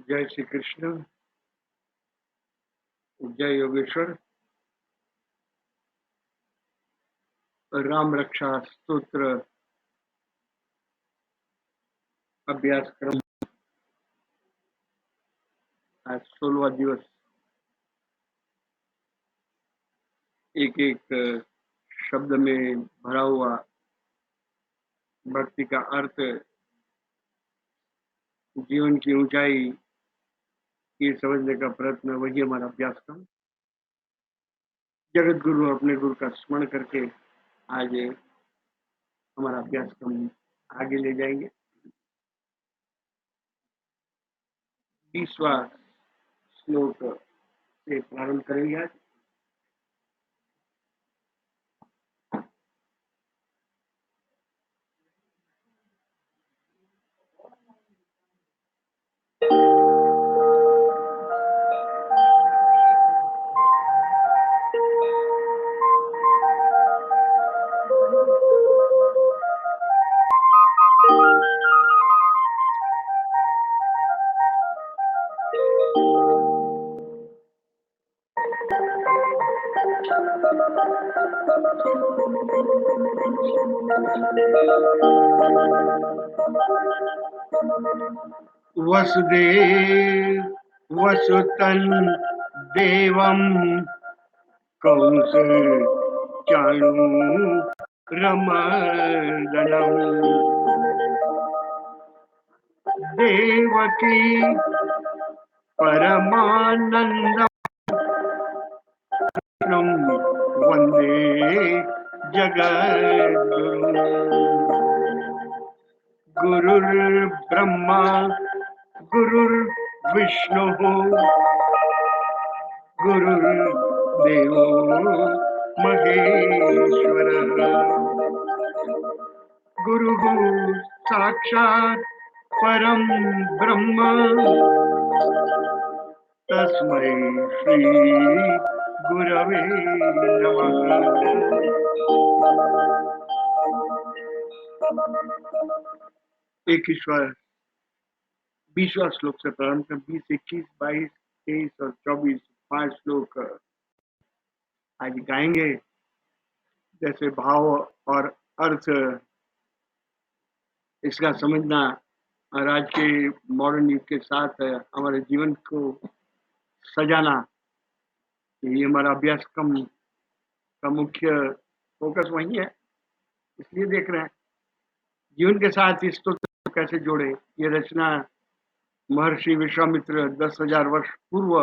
जय श्री कृष्ण। जय योगेश्वर। राम रक्षा स्तोत्र अभ्यास क्रम आज 16वां दिवस। एक एक शब्द में भरा हुआ भक्ति का अर्थ, जीवन की ऊंचाई ये समझने का प्रयत्न, वही हमारा अभ्यास क्रम। जगत गुरु अपने गुरु का स्मरण करके आज हमारा अभ्यास क्रम आगे ले जाएंगे। 20वां श्लोक से प्रारंभ करेंगे आज। वसुदेव वसुतन देवम कंस चाणूरमर्दनम देवकी परमानंदम वंदे जगद्गुरुम्। गुरुर्ब्रह्मा गुरुर्विष्णुः गुरुर्देवो महेश्वरः। गुरुः साक्षात् परं ब्रह्म तस्मै श्री गुरवे नमः। एक ईश्वर 20वां श्लोक से प्रारंभ कर 20, 21, 22, 23 और 24 5 श्लोक आज गाएंगे। जैसे भाव और अर्थ इसका समझना और आज के मॉडर्न युग के साथ हमारे जीवन को सजाना, ये हमारा अभ्यास का मुख्य फोकस वही है। इसलिए देख रहे हैं जीवन के साथ इस स्तोत्र को कैसे जोड़े। ये रचना महर्षि विश्वामित्र 10,000 वर्ष पूर्व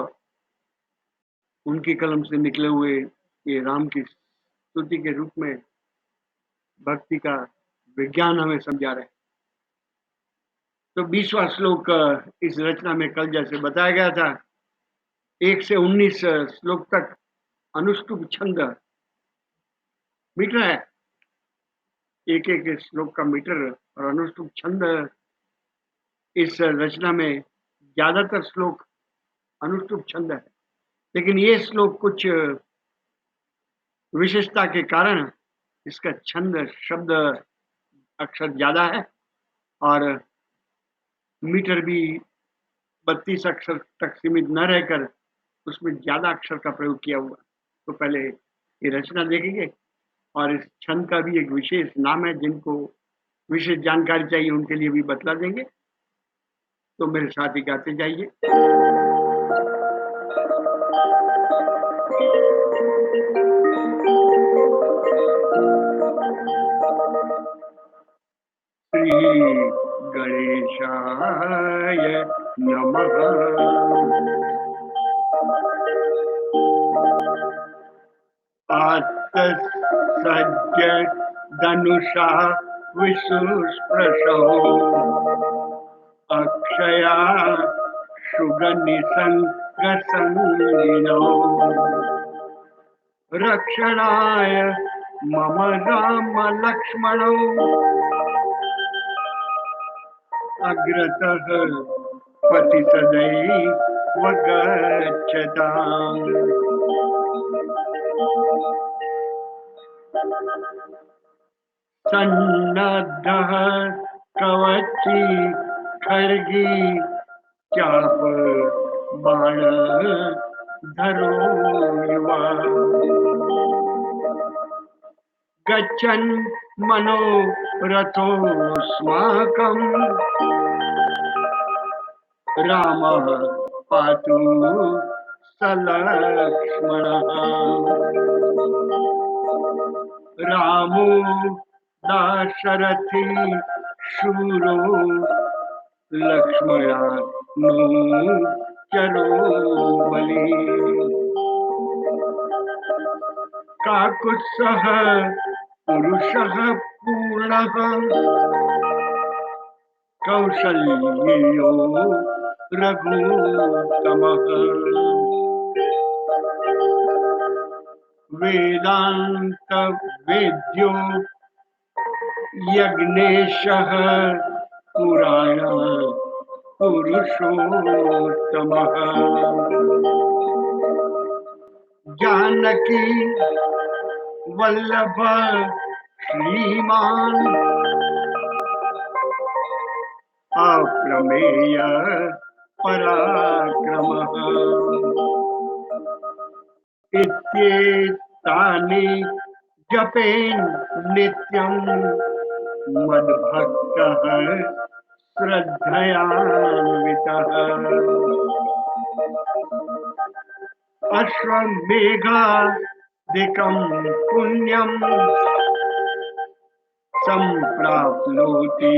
उनकी कलम से निकले हुए ये राम की स्तुति के रूप में भक्ति का विज्ञान हमें समझा रहे हैं। तो 20वां श्लोक इस रचना में कल जैसे बताया गया था 1 से 19 श्लोक तक अनुष्टुप छंद मीटर है। एक एक श्लोक का मीटर और अनुष्टुप छंद इस रचना में ज्यादातर श्लोक अनुष्टुप छंद है, लेकिन ये श्लोक कुछ विशेषता के कारण इसका छंद शब्द अक्षर ज्यादा है और मीटर भी 32 अक्षर तक सीमित न रहकर उसमें ज्यादा अक्षर का प्रयोग किया हुआ। तो पहले ये रचना देखेंगे और इस छंद का भी एक विशेष नाम है, जिनको विशेष जानकारी चाहिए उनके लिए भी बतला देंगे। तो मेरे साथ ही गाते जाइए। श्री गणेशाय नमः। आत्तसज्ज धनुषा विशुस्पृशो अक्षया शुगनिसङ्गसङ्गिनो रक्षणाय मम राम लक्ष्मणौ अग्रतः पतिसदैव गच्छताम् सन्नद्धः कवची खड्गी चाप बाण धरो युवा गच्छन् मनोरथोऽस्माकम् रामः पातु सलक्ष्मणः रामो दाशरथी शूरो लक्ष्मणानो चरो बली काकुत्सः पुरुषः पूर्णः कौशल्यो रघुत्तमः वेदांत वेद्यो यज्ञेशः पुराण पुरुषोत्तमः जानकी वल्लभ श्रीमान अप्रमेय पराक्रमः इत्येतानि जपेन् नित्यं मद्भक्तः श्रद्धयान्वितः अश्वमेधादिकं पुण्यं सम्प्राप्नोति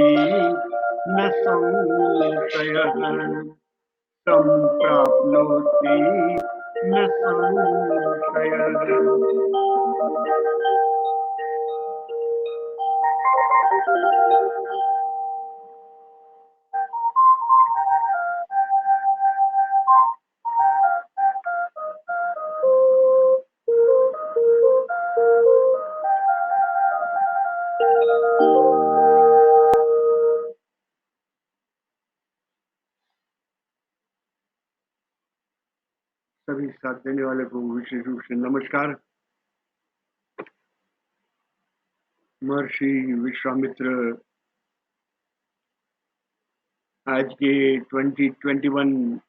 न संशयः सम्प्राप्नोति न संशयः। सभी साथ देने वाले को विशेष रूप से नमस्कार। महर्षि विश्वामित्र आज के 2021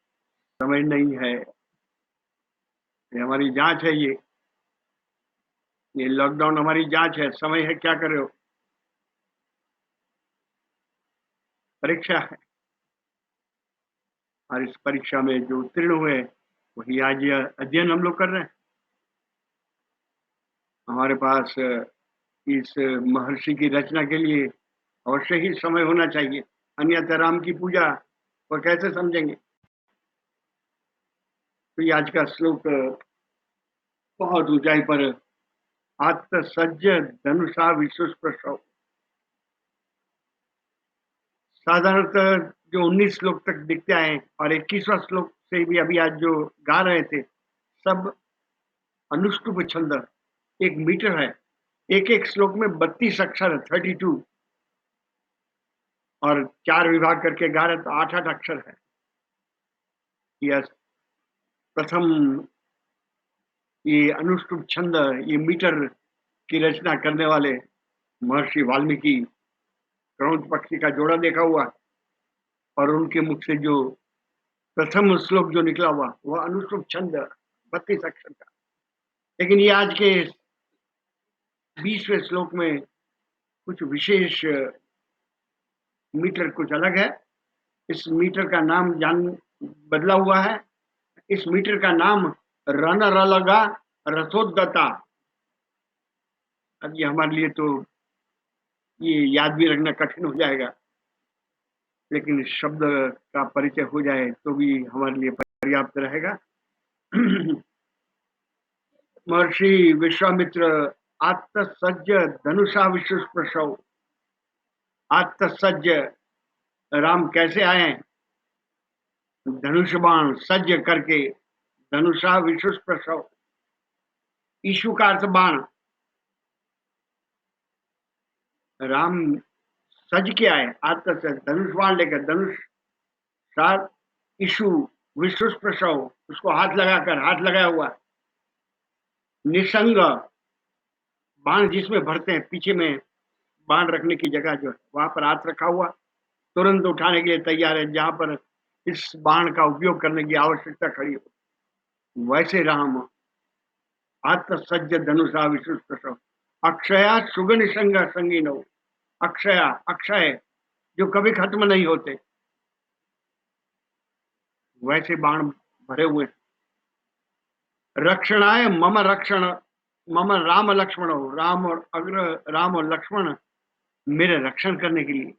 समय नहीं है, ये हमारी जांच है। ये लॉकडाउन हमारी जांच है। समय है, क्या कर रहे हो? परीक्षा है, और इस परीक्षा में जो उत्तीर्ण हुए वही आज अध्ययन हम लोग कर रहे हैं। हमारे पास इस महर्षि की रचना के लिए अवश्य ही समय होना चाहिए, अन्यथा राम की पूजा वो कैसे समझेंगे। तो ये आज का श्लोक बहुत ऊंचाई पर, आत्मसज्ज धनुषा विश्वस्पृशौ। साधारणतः जो 19 श्लोक तक दिखते आए और 21वां श्लोक से भी अभी आज जो गा रहे थे, सब अनुष्टुप छंद, 1 मीटर है। एक श्लोक में 32 अक्षर है, 32, और 4 विभाग करके गा रहे तो 8-8 अक्षर है। यह प्रथम ये अनुष्टुप छंद, ये मीटर की रचना करने वाले महर्षि वाल्मीकि, क्रौंच पक्षी का जोड़ा देखा हुआ, और उनके मुख से जो प्रथम श्लोक जो निकला हुआ वह अनुष्टुप छंद 32 अक्षर का। लेकिन ये आज के 20वें श्लोक में कुछ विशेष मीटर कुछ अलग है। इस मीटर का नाम बदला हुआ है। इस मीटर का नाम रन रलगा रथोद्गता। अब ये हमारे लिए तो ये याद भी रखना कठिन हो जाएगा, लेकिन इस शब्द का परिचय हो जाए तो भी हमारे लिए पर्याप्त रहेगा। महर्षि विश्वामित्र आत्मसज्ज धनुषा विश्वस्पृशौ। आत्मसज्ज, राम कैसे आए हैं? धनुष बाण सज्ज करके, धनुषा विश्वस्पृशौ। ईशु का अर्थ बाण। राम सज के आए, आत्मसज्ज धनुष बाण लेकर, धनुष सात ईशु विश्वस्पृशौ, उसको हाथ लगाकर, हाथ लगाया हुआ, निसंग, बाण जिसमें भरते हैं, पीछे में बाण रखने की जगह जो है वहां पर हाथ रखा हुआ, तुरंत उठाने के लिए तैयार है जहां पर इस बाण का उपयोग करने की आवश्यकता खड़ी हो। वैसे राम आत्मसज्ज धनुषा विश्वस्पृशौ। अक्षया सुगन संग संगीनो। अक्षया, अक्षय जो कभी खत्म नहीं होते, वैसे बाण भरे हुए। रक्षणाय मम रक्षण, मम राम लक्ष्मण हो, राम और अग्र, राम और लक्ष्मण मेरे रक्षण करने के लिए।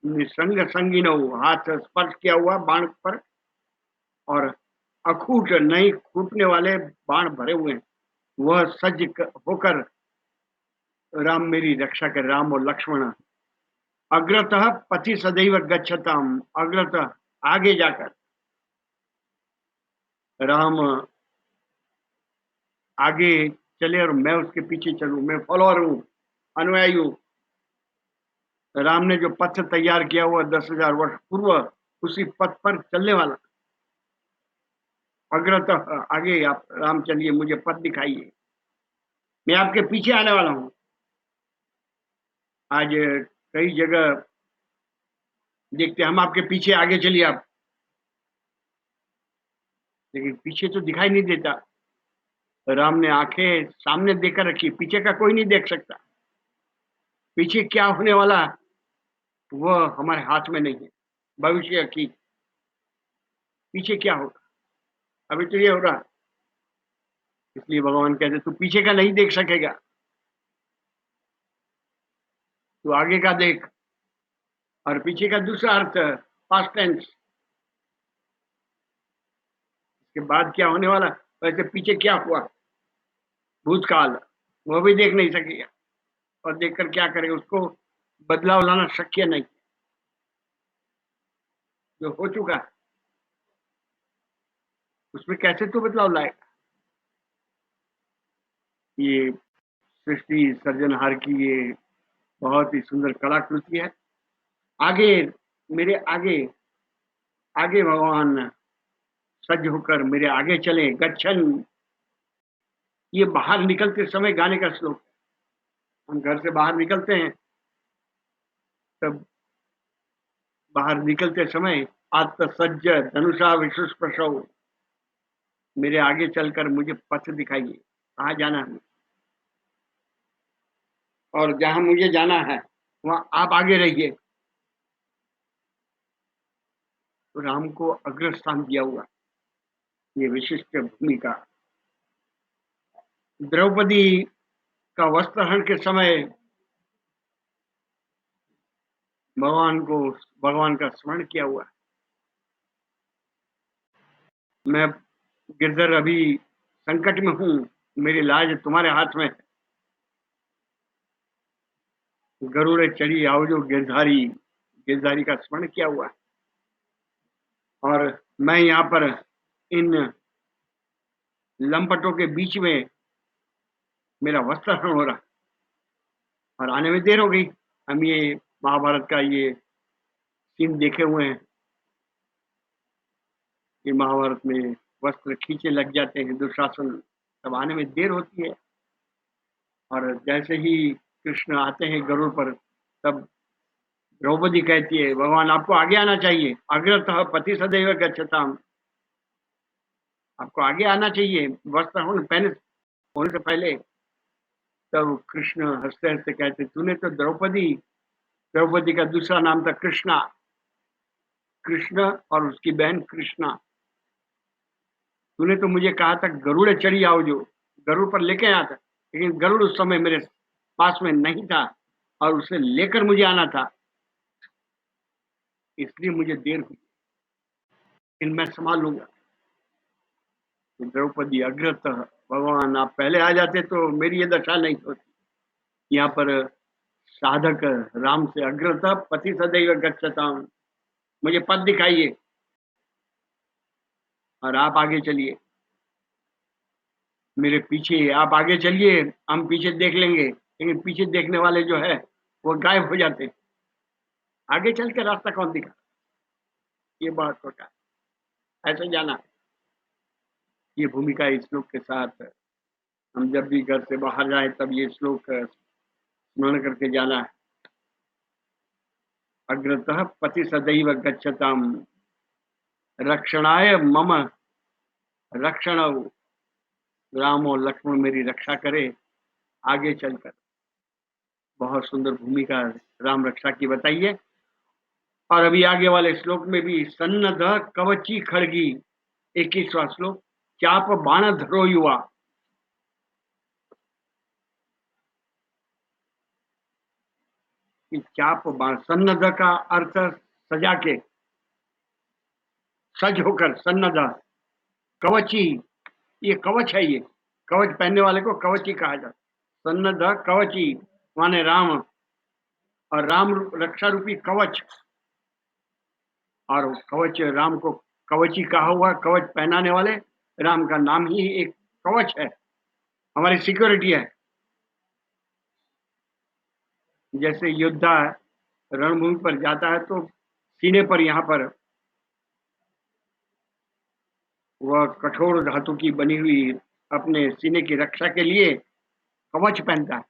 निसंग संगीनो, हाथ स्पर्श किया हुआ बाण पर, और अखूट नहीं फूटने वाले बाण भरे हुए हैं। वह सज्ज होकर राम मेरी रक्षा कर, राम और लक्ष्मण। अग्रतः पति सदैव गच्छताम, अग्रतः आगे जाकर, राम आगे चले और मैं उसके पीछे चलूं, मैं फॉलोअर हूं, अनुयायी हूं। राम ने जो पथ तैयार किया हुआ 10,000 वर्ष पूर्व, उसी पथ पर चलने वाला। अग्रतः आगे आप राम चलिए, मुझे पथ दिखाइए, मैं आपके पीछे आने वाला हूं। आज कई जगह देखते हैं हम आपके पीछे, आगे चलिए आप, लेकिन पीछे तो दिखाई नहीं देता। राम ने आंखें सामने देकर रखी, पीछे का कोई नहीं देख सकता। पीछे क्या होने वाला वह हमारे हाथ में नहीं है। भविष्य की पीछे क्या होगा, अभी तो ये हो रहा, इसलिए भगवान कहते तू पीछे का नहीं देख सकेगा, तू आगे का देख। और पीछे का दूसरा अर्थ पास्ट टेंस, इसके बाद क्या होने वाला, वैसे पीछे क्या हुआ भूतकाल, वो भी देख नहीं सकेगा। और देखकर क्या करेगा, उसको बदलाव लाना शक्य नहीं। जो हो चुका उसमें कैसे तू बदलाव लाएगा। ये सृष्टि सर्जनहार की ये बहुत ही सुंदर कलाकृति है। आगे, मेरे आगे, आगे भगवान सज्ज होकर मेरे आगे चले। गच्छन, ये बाहर निकलते समय गाने का श्लोक। हम घर से बाहर निकलते हैं, तब बाहर निकलते समय आत्मसज्ज धनुषा विश्वस्पृशौ, मेरे आगे चलकर मुझे पथ दिखाइए, कहाँ जाना है, और जहां मुझे जाना है वहां आप आगे रहिए। तो राम को अग्र स्थान दिया हुआ, ये विशिष्ट भूमिका। द्रौपदी का वस्त्रहरण के समय भगवान का स्मरण किया हुआ। मैं गिरधर अभी संकट में हूं, मेरी लाज तुम्हारे हाथ में है। गरुड़ चढ़ी आओ जो गिरधारी, गिरधारी का स्मरण किया हुआ। और मैं यहाँ पर इन लंपटों के बीच में मेरा वस्त्रहरण हो रहा, और आने में देर हो गई। हम ये महाभारत का ये सीन देखे हुए हैं कि महाभारत में वस्त्र खींचे लग जाते हैं दुशासन, तब आने में देर होती है। और जैसे ही कृष्ण आते हैं गरुड़ पर, तब द्रौपदी कहती है भगवान आपको आगे आना चाहिए, अग्रतः पति सदैव गच्छताम, आपको आगे आना चाहिए वस्त्र पहने होने से पहले। तब कृष्ण हंसते हंसते कहते तूने तो द्रौपदी, द्रौपदी का दूसरा नाम था कृष्णा, कृष्ण और उसकी बहन कृष्णा, तूने तो मुझे कहा था गरुड़ चढ़ी आओ जो, गरुड़ पर लेके आया था, लेकिन गरुड़ उस समय मेरे पास में नहीं था और उसे लेकर मुझे आना था, इसलिए मुझे देर हुई, लेकिन मैं संभाल लूंगा। तो द्रौपदी अग्रतः भगवान आप पहले आ जाते तो मेरी ये दशा नहीं होती। यहाँ पर साधक राम से अग्रतः पति सदैव गच्छताम्, मुझे पथ दिखाइए और आप आगे चलिए। मेरे पीछे आप आगे चलिए, हम पीछे देख लेंगे, लेकिन पीछे देखने वाले जो है वो गायब हो जाते हैं। आगे चल के रास्ता कौन दिखा? ये बहुत होता है, ऐसे जाना है। ये भूमिका इस श्लोक के साथ हम जब भी घर से बाहर जाएँ तब ये श्लोक स्मरण करके जाना है। अग्रतः पति सदैव गच्छताम्, रक्षणाय मम रक्षणौ, राम और लक्ष्मण मेरी रक्षा करे आगे चलकर। बहुत सुंदर भूमिका राम रक्षा की बताई है। और अभी आगे वाले श्लोक में भी सन्नद्ध कवची खड़गी, 21वां श्लोक, चाप बाण धरो युवा। कि चाप बाण, सन्नद्ध का अर्थ सजा के, सज होकर, सन्नद्ध। कवची, ये कवच है, ये कवच पहनने वाले को कवची कहा जाता है। सन्नद्ध कवची माने राम, और राम रक्षा रूपी कवच, और कवच राम को कवची कहा हुआ। कवच पहनाने वाले राम का नाम ही एक कवच है, हमारी सिक्योरिटी है। जैसे योद्धा रणभूमि पर जाता है तो सीने पर, यहाँ पर वह कठोर धातु की बनी हुई अपने सीने की रक्षा के लिए कवच पहनता है,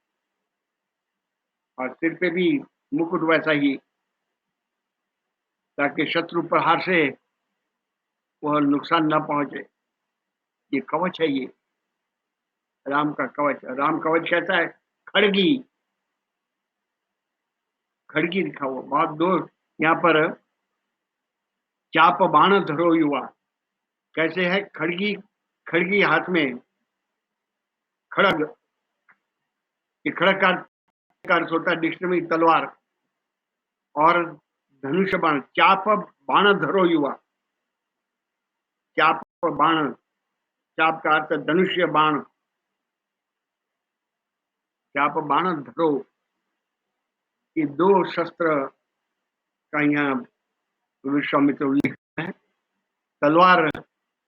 और सिर पे भी मुकुट वैसा ही, ताकि शत्रु प्रहार से वह नुकसान न पहुंचे। ये कवच है, ये राम का कवच। राम कवच कहता है खड़गी, खड़गी लिखा हुआ बहुत दो। यहाँ पर चाप बाण धरो युवा, कैसे है? खड़गी, खड़गी हाथ में, खड़ग, ये खड़ग का अर्थ होता है डिक्शनरी तलवार, और धनुष बाण, चाप बाण धरो युवा। चाप बाण, चाप का अर्थ धनुष्य बाण, चाप बाण धरो, ये दो शस्त्र का यहाँ विश्वामित्र उल्लेख है। तलवार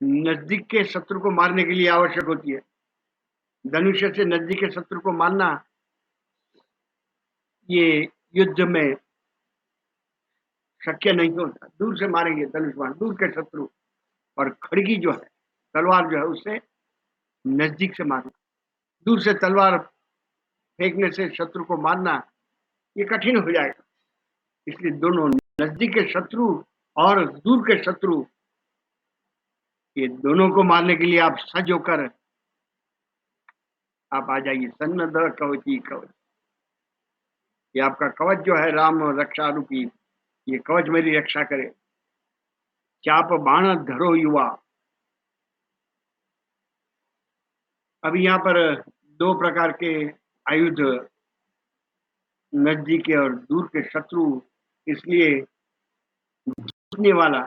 नजदीक के शत्रु को मारने के लिए आवश्यक होती है। धनुष्य से नजदीक के शत्रु को मारना ये युद्ध में शक्य नहीं होता। दूर से मारेंगे धनुष बाण, दूर के शत्रु। और खड़गी जो है, तलवार जो है, उससे नजदीक से मारना। दूर से तलवार फेंकने से शत्रु को मारना ये कठिन हो जाएगा। इसलिए दोनों, नजदीक के शत्रु और दूर के शत्रु, ये दोनों को मारने के लिए आप सज होकर आप आ जाइए। सन्नद्ध कवची कवच, ये आपका कवच जो है राम रक्षा रूपी, ये कवच मेरी रक्षा करे। चाप बाण धरो युवा। अभी यहाँ पर दो प्रकार के आयुध, नजदीक के और दूर के शत्रु, इसलिए जीतने वाला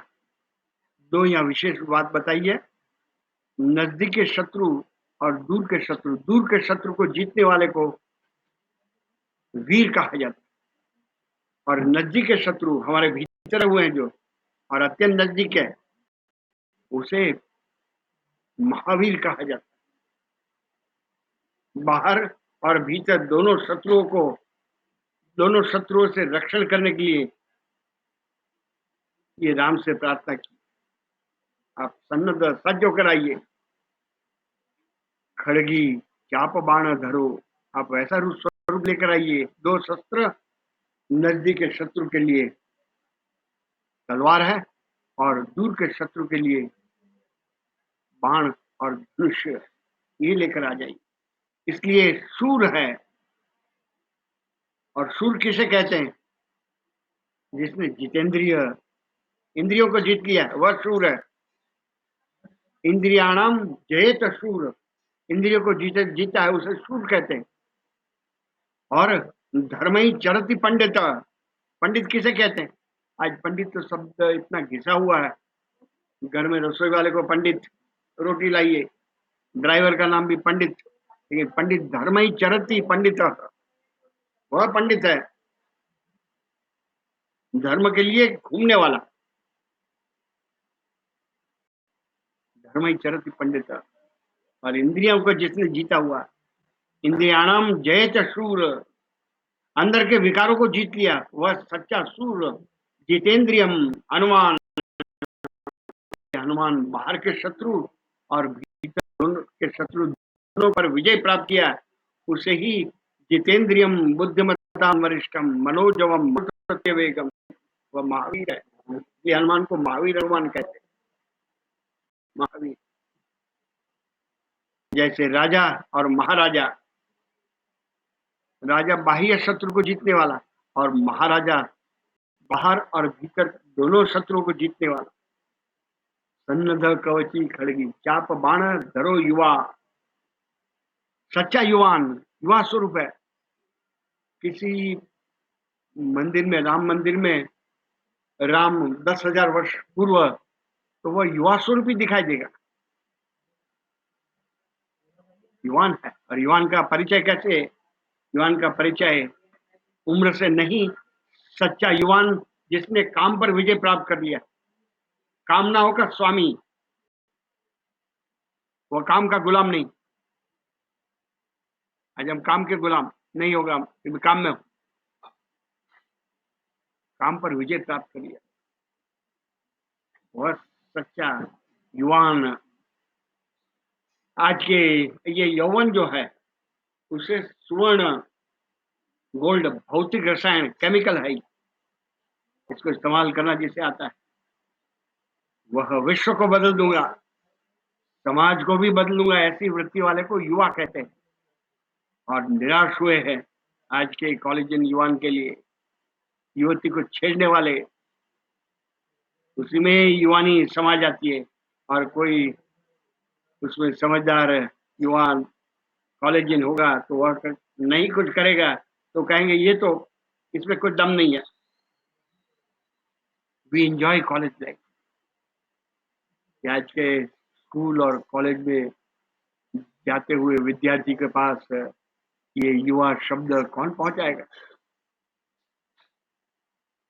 दो यहाँ विशेष बात बताई है। नजदीक के शत्रु और दूर के शत्रु, दूर के शत्रु को जीतने वाले को वीर कहा जाता है, और नजदीक के शत्रु हमारे भीतर हुए हैं जो, और अत्यंत नजदीक है, उसे महावीर कहा जाता है। बाहर और भीतर दोनों शत्रुओं को, दोनों शत्रुओं से रक्षण करने के लिए ये राम से प्रार्थना की, आप सन्नद्ध सज्ज होकर आइए। खड़गी चाप बाण धरो, आप वैसा रूप स्वरूप लेकर आइए। दो शस्त्र, नजदीक के शत्रु के लिए तलवार है, और दूर के शत्रु के लिए बाण और धनुष, ये लेकर आ जाइए। इसलिए सूर है, और सूर किसे कहते हैं? जिसने जितेंद्रिय, इंद्रियों को जीत लिया है, वह सूर है। इंद्रियाणाम जयेत सूर, इंद्रियों को जीता है, उसे सूर कहते हैं। और धर्म ही चरति पंडित, पंडित किसे कहते हैं? आज पंडित तो शब्द इतना घिसा हुआ है, घर में रसोई वाले को पंडित, रोटी लाइए, ड्राइवर का नाम भी पंडित, लेकिन पंडित धर्म ही चरती पंडित, वह पंडित है धर्म के लिए घूमने वाला। धर्म ही चरती पंडित। और इंद्रियों को जिसने जीता हुआ, इंद्रियाणाम जयत शूर, अंदर के विकारों को जीत लिया, वह सच्चा सूर। जितेंद्रियम, हनुमान, हनुमान बाहर के शत्रु और भीतर दोनों के शत्रु दोनों पर विजय प्राप्त किया, उसे ही जितेंद्रियम बुद्धिमत्ता वरिष्ठम मनोजवम वेगम, वह महावीर है। ये हनुमान को महावीर हनुमान कहते हैं। महावीर जैसे राजा और महाराजा, राजा बाह्य शत्रु को जीतने वाला और महाराजा बाहर और भीतर दोनों शत्रुओं को जीतने वाला। सन्नद्ध कवची खड़गी, चाप बाण धरो युवा, सच्चा युवान युवा स्वरूप है। किसी मंदिर में, राम मंदिर में राम 10,000 वर्ष पूर्व, तो वह युवा स्वरूप ही दिखाई देगा, युवान है। और युवान का परिचय कैसे? युवान का परिचय उम्र से नहीं, सच्चा युवान जिसने काम पर विजय प्राप्त कर लिया, कामनाओं का स्वामी, वह काम का गुलाम नहीं। आज हम काम के गुलाम नहीं होगा, काम में काम पर विजय प्राप्त कर लिया, वह सच्चा युवान। आज के ये यौवन जो है, उसे सुवर्ण, गोल्ड, भौतिक रसायन, केमिकल है, इसको इस्तेमाल करना जिसे आता है, वह विश्व को बदल दूंगा, समाज को भी बदलूंगा, ऐसी वृत्ति वाले को युवा कहते हैं। और निराश हुए हैं आज के कॉलेजियन युवान के लिए, युवती को छेड़ने वाले, उसी में युवानी समा जाती है। और कोई उसमें समझदार युवान कॉलेजियन होगा तो वह नहीं कुछ करेगा तो कहेंगे ये तो, इसमें कुछ दम नहीं है। We enjoy college life. आज के स्कूल और कॉलेज में जाते हुए विद्यार्थी के पास ये युवा शब्द कौन पहुंचाएगा?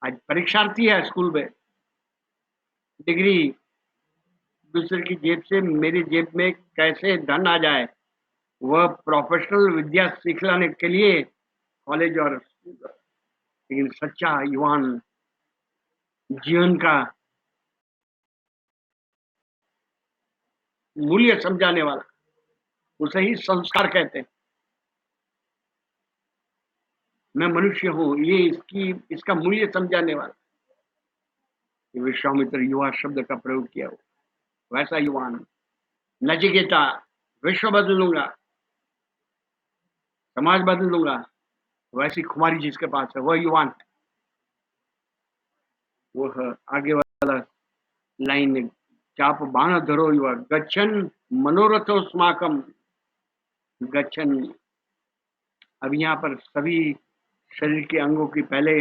आज परीक्षार्थी है स्कूल में, डिग्री दूसरे की जेब से मेरी जेब में कैसे धन आ जाए, वह प्रोफेशनल विद्या सीखने के लिए कॉलेज और स्कूल। लेकिन सच्चा युवान जीवन का मूल्य समझाने वाला, उसे ही संस्कार कहते हैं। मैं मनुष्य हूं, ये इसका मूल्य समझाने वाला। विश्वामित्र युवा शब्द का प्रयोग किया हो, वैसा युवान। नचिकेता, विश्व बदल लूंगा, समाज बदल लूंगा, वैसी खुमारी जिसके पास है, वह युवान। वह आगे वाला लाइन, चाप बाण धरो युवा, गच्छन मनोरथो स्माकम। गच्छन, अब यहाँ पर सभी शरीर के अंगों की पहले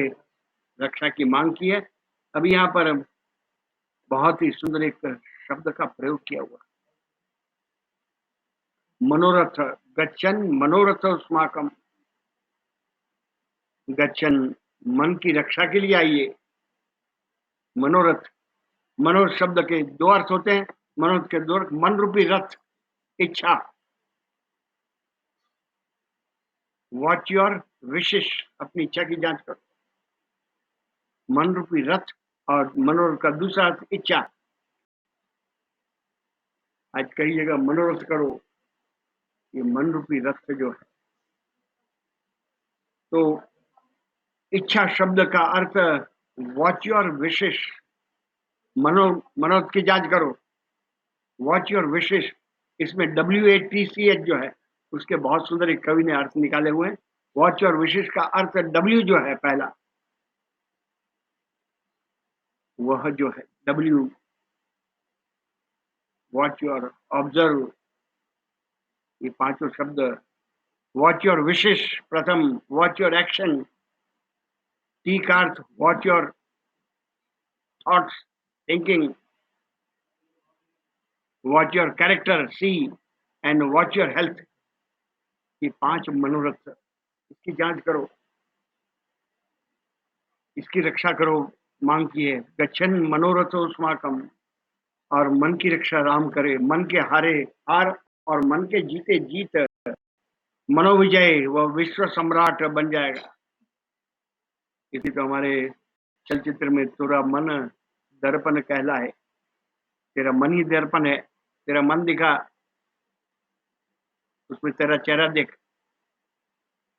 रक्षा की मांग की है, अब यहाँ पर बहुत ही सुंदर एक शब्द का प्रयोग किया हुआ, मनोरथ। गच्छन मनोरथ स्माकम, गच्छन मन की रक्षा के लिए आइए। मनोरथ, मनोरथ शब्द के दो अर्थ होते हैं। मनोरथ के दो, मन रूपी रथ, इच्छा, वॉच योर विशेष, अपनी इच्छा की जांच करो। मन रूपी रथ और मनोरथ का दूसरा अर्थ इच्छा। आज कई जगह मनोरथ करो, ये मन रूपी रथ जो है। तो इच्छा शब्द का अर्थ वॉच योर विशेष, मनोरथ की जांच करो, वॉच योर विशेष। इसमें WATCH जो है, उसके बहुत सुंदर एक कवि ने अर्थ निकाले हुए हैं। वॉच योर विशेष का अर्थ W जो है पहला, वह जो है W, वॉच योर, ऑब्जर्व, ये पांचों शब्द। वॉच योर विशेष प्रथम, वॉच योर एक्शन, T का अर्थ watch your thoughts, thinking, watch your character, C, and watch your health. ये 5 मनोरथ, इसकी जांच करो, इसकी रक्षा करो, मांग की है। गच्छन मनोरथो अस्माकम, और मन की रक्षा राम करे। मन के हारे हार, और मन के जीते जीत। मनोविजय, वह विश्व सम्राट बन जाएगा। इसी तो हमारे चलचित्र में तेरा मन दर्पण कहलाए। तेरा मन ही दर्पण है। तेरा मन दिखा, उसमें तेरा चेहरा देख,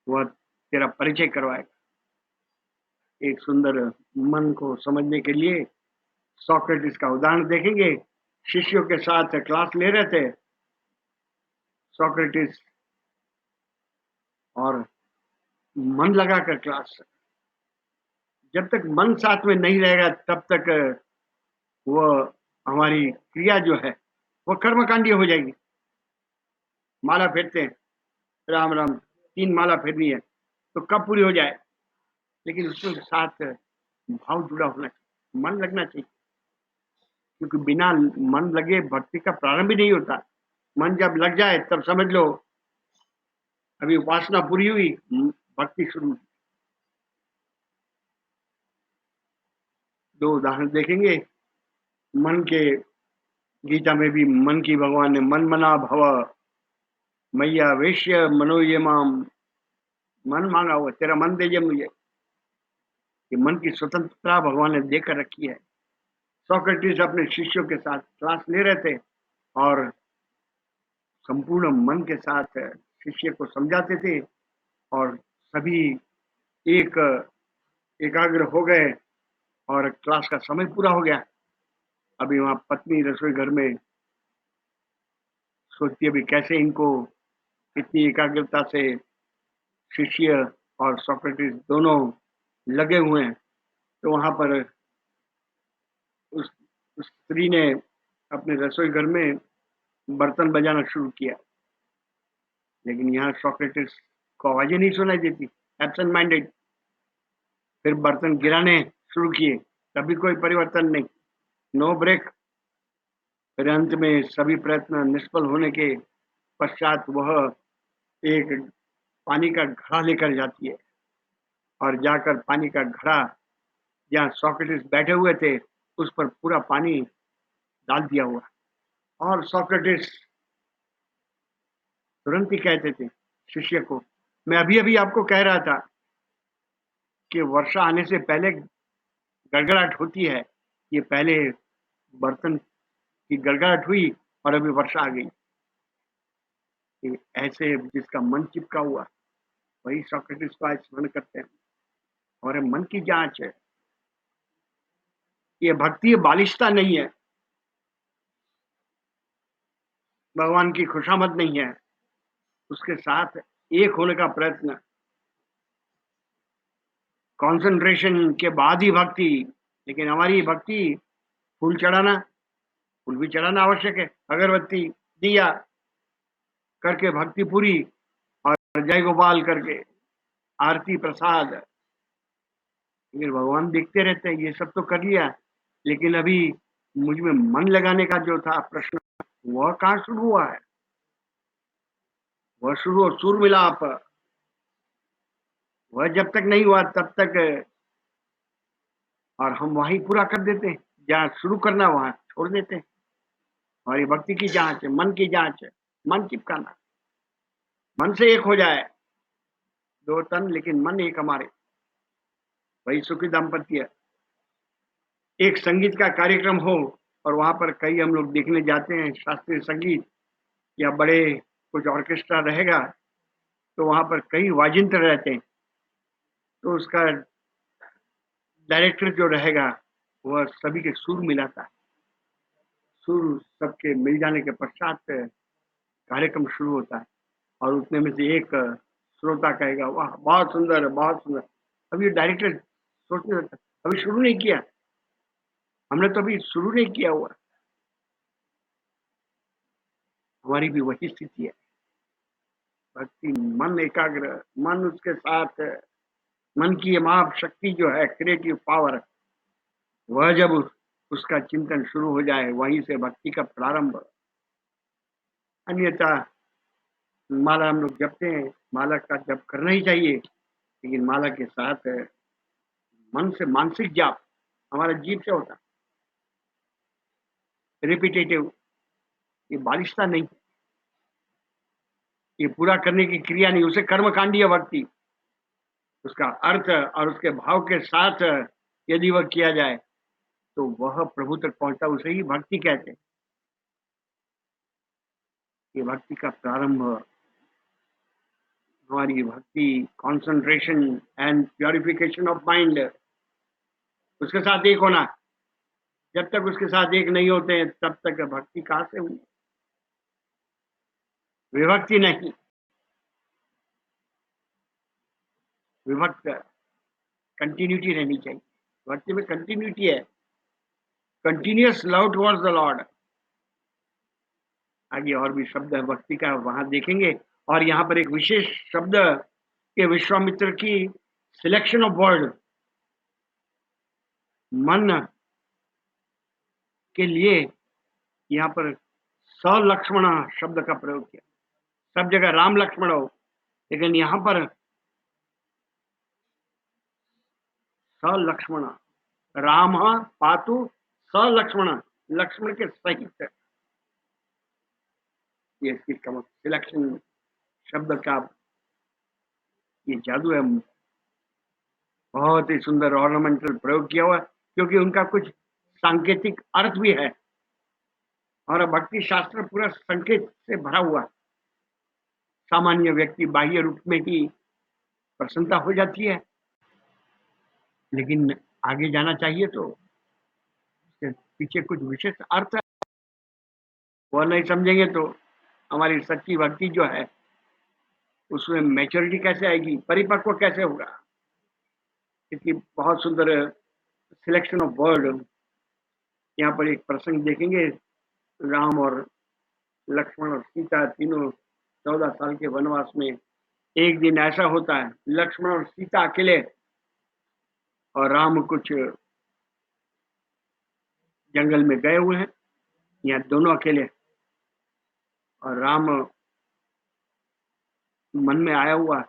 वह तेरा परिचय करवाएगा। एक सुंदर मन को समझने के लिए सोक्रेटिस का उदाहरण देखेंगे। शिष्यों के साथ क्लास ले रहे थे सोक्रेटिस, और मन लगाकर क्लास। जब तक मन साथ में नहीं रहेगा तब तक वो हमारी क्रिया जो है वो कर्मकांडी हो जाएगी। माला फेरते हैं, राम राम 3 माला फेरनी है, तो कब पूरी हो जाए? लेकिन उसके साथ भाव जुड़ा होना चाहिए, मन लगना चाहिए, क्योंकि बिना मन लगे भक्ति का प्रारंभ ही नहीं होता। मन जब लग जाए तब समझ लो अभी उपासना पूरी हुई, भक्ति शुरू हुई। 2 उदाहरण देखेंगे। मन के गीता में भी मन की भगवान ने मन मना भव मैया वेश्य मनोयमाम, मन मांगा हुआ तेरा मन दे मुझे। कि मन की स्वतंत्रता भगवान ने देकर रखी है। सोक्रेटिस अपने शिष्यों के साथ क्लास ले रहे थे और संपूर्ण मन के साथ शिष्य को समझाते थे, और सभी एक एकाग्र हो गए और क्लास का समय पूरा हो गया। अभी वहां पत्नी रसोई घर में सोचती है अभी कैसे इनको इतनी एकाग्रता से शिष्य और सोक्रेटिस दोनों लगे हुए हैं। तो वहां पर उस स्त्री ने अपने रसोई घर में बर्तन बजाना शुरू किया, लेकिन यहाँ सोक्रेटिस को आवाजें नहीं सुनाई देती, एब्सेंट माइंडेड। फिर बर्तन गिराने शुरू किए, तभी कोई परिवर्तन नहीं, नो ब्रेक। फिर अंत में सभी प्रयत्न निष्फल होने के पश्चात वह एक पानी का घड़ा लेकर जाती है, और जाकर पानी का घड़ा जहाँ सोक्रेटिस बैठे हुए थे उस पर पूरा पानी डाल दिया हुआ। और सोक्रेटिस तुरंत ही कहते थे शिष्य को, मैं अभी अभी आपको कह रहा था कि वर्षा आने से पहले गड़गड़ाहट होती है। ये पहले बर्तन की गड़गड़ाहट हुई और अभी वर्षा आ गई। कि ऐसे जिसका मन चिपका हुआ वही सोक्रेटिस को आज स्मरण करते हैं। और मन की जांच है, ये भक्ति बालिशता नहीं है, भगवान की खुशामद नहीं है, उसके साथ एक होने का प्रयत्न, कंसंट्रेशन के बाद ही भक्ति। लेकिन हमारी भक्ति फूल चढ़ाना, फूल भी चढ़ाना आवश्यक है, अगरबत्ती दिया करके भक्ति पूरी, और जय गोपाल करके आरती प्रसाद। लेकिन भगवान देखते रहते हैं, ये सब तो कर लिया, लेकिन अभी मुझ में मन लगाने का जो था प्रश्न, वह कहाँ शुरू हुआ है? वह शुरू हो सुर मिलाप, वह जब तक नहीं हुआ तब तक, और हम वहीं पूरा कर देते हैं, जहाँ शुरू करना वहां छोड़ देते हैं। हमारी भक्ति की जांच है, मन की जांच है, मन चिपकाना, मन से एक हो जाए, 2 तन लेकिन मन एक हमारे, वही सुखी दाम्पत्य। एक संगीत का कार्यक्रम हो और वहां पर कई हम लोग देखने जाते हैं शास्त्रीय संगीत, या बड़े कुछ ऑर्केस्ट्रा रहेगा, तो वहां पर कई वाजिंत्र रहते हैं, तो उसका डायरेक्टर जो रहेगा वह सभी के सुर मिलाता है। सुर सबके मिल जाने के पश्चात कार्यक्रम शुरू होता है, और उतने में से एक श्रोता कहेगा वाह बहुत सुंदर, बहुत सुंदर। अभी डायरेक्टर सोचने लगता अभी शुरू नहीं किया, हमने तो अभी शुरू नहीं किया हुआ। हमारी भी वही स्थिति है। भक्ति मन एकाग्र, मन उसके साथ, मन की माप शक्ति जो है, क्रिएटिव पावर, वह जब उसका चिंतन शुरू हो जाए, वहीं से भक्ति का प्रारंभ। अन्यथा माला हम लोग जपते हैं, माला का जप करना ही चाहिए, लेकिन माला के साथ मन से मानसिक जाप हमारा जीभ से होता है, रिपिटेटिव, ये बालिशता नहीं, ये पूरा करने की क्रिया नहीं, उसे कर्मकांडीय भक्ति, उसका अर्थ और उसके भाव के साथ यदि वह किया जाए, तो वह प्रभु तक पहुँचता, उसे ही भक्ति कहते हैं। ये भक्ति का प्रारंभ, हमारी भक्ति, concentration and purification of mind, उसके साथ एक होना। जब तक उसके साथ एक नहीं होते हैं, तब तक भक्ति कहाँ से हुई? विभक्ति नहीं, विभक्त, कंटिन्यूटी रहनी चाहिए। भक्ति में कंटिन्यूटी है, continuous love towards the Lord. आगे और भी शब्द है भक्ति का, वहां देखेंगे। और यहाँ पर एक विशेष शब्द के विश्वामित्र की सिलेक्शन ऑफ वर्ड, मन के लिए यहाँ पर सलक्ष्मण शब्द का प्रयोग किया। सब जगह राम लक्ष्मण हो, लेकिन यहाँ पर सलक्ष्मण, राम पातु सलक्ष्मण, लक्ष्मण के सहित, ये इसकी सिलेक्शन शब्द का ये जादू है। बहुत ही सुंदर ऑर्नामेंटल प्रयोग किया हुआ है, क्योंकि उनका कुछ सांकेतिक अर्थ भी है, और भक्ति शास्त्र पूरा संकेत से भरा हुआ है। सामान्य व्यक्ति बाह्य रूप में ही प्रसन्नता हो जाती है, लेकिन आगे जाना चाहिए तो इसके पीछे कुछ विशेष अर्थ है, वो नहीं समझेंगे तो हमारी सच्ची भक्ति जो है उसमें मैच्योरिटी कैसे आएगी, परिपक्व कैसे होगा। इसकी बहुत सुंदर सिलेक्शन ऑफ वर्ड। यहाँ पर एक प्रसंग देखेंगे, राम और लक्ष्मण और सीता तीनों 14 साल के वनवास में, एक दिन ऐसा होता है, लक्ष्मण और सीता अकेले और राम कुछ जंगल में गए हुए हैं, यहाँ दोनों अकेले, और राम मन में आया हुआ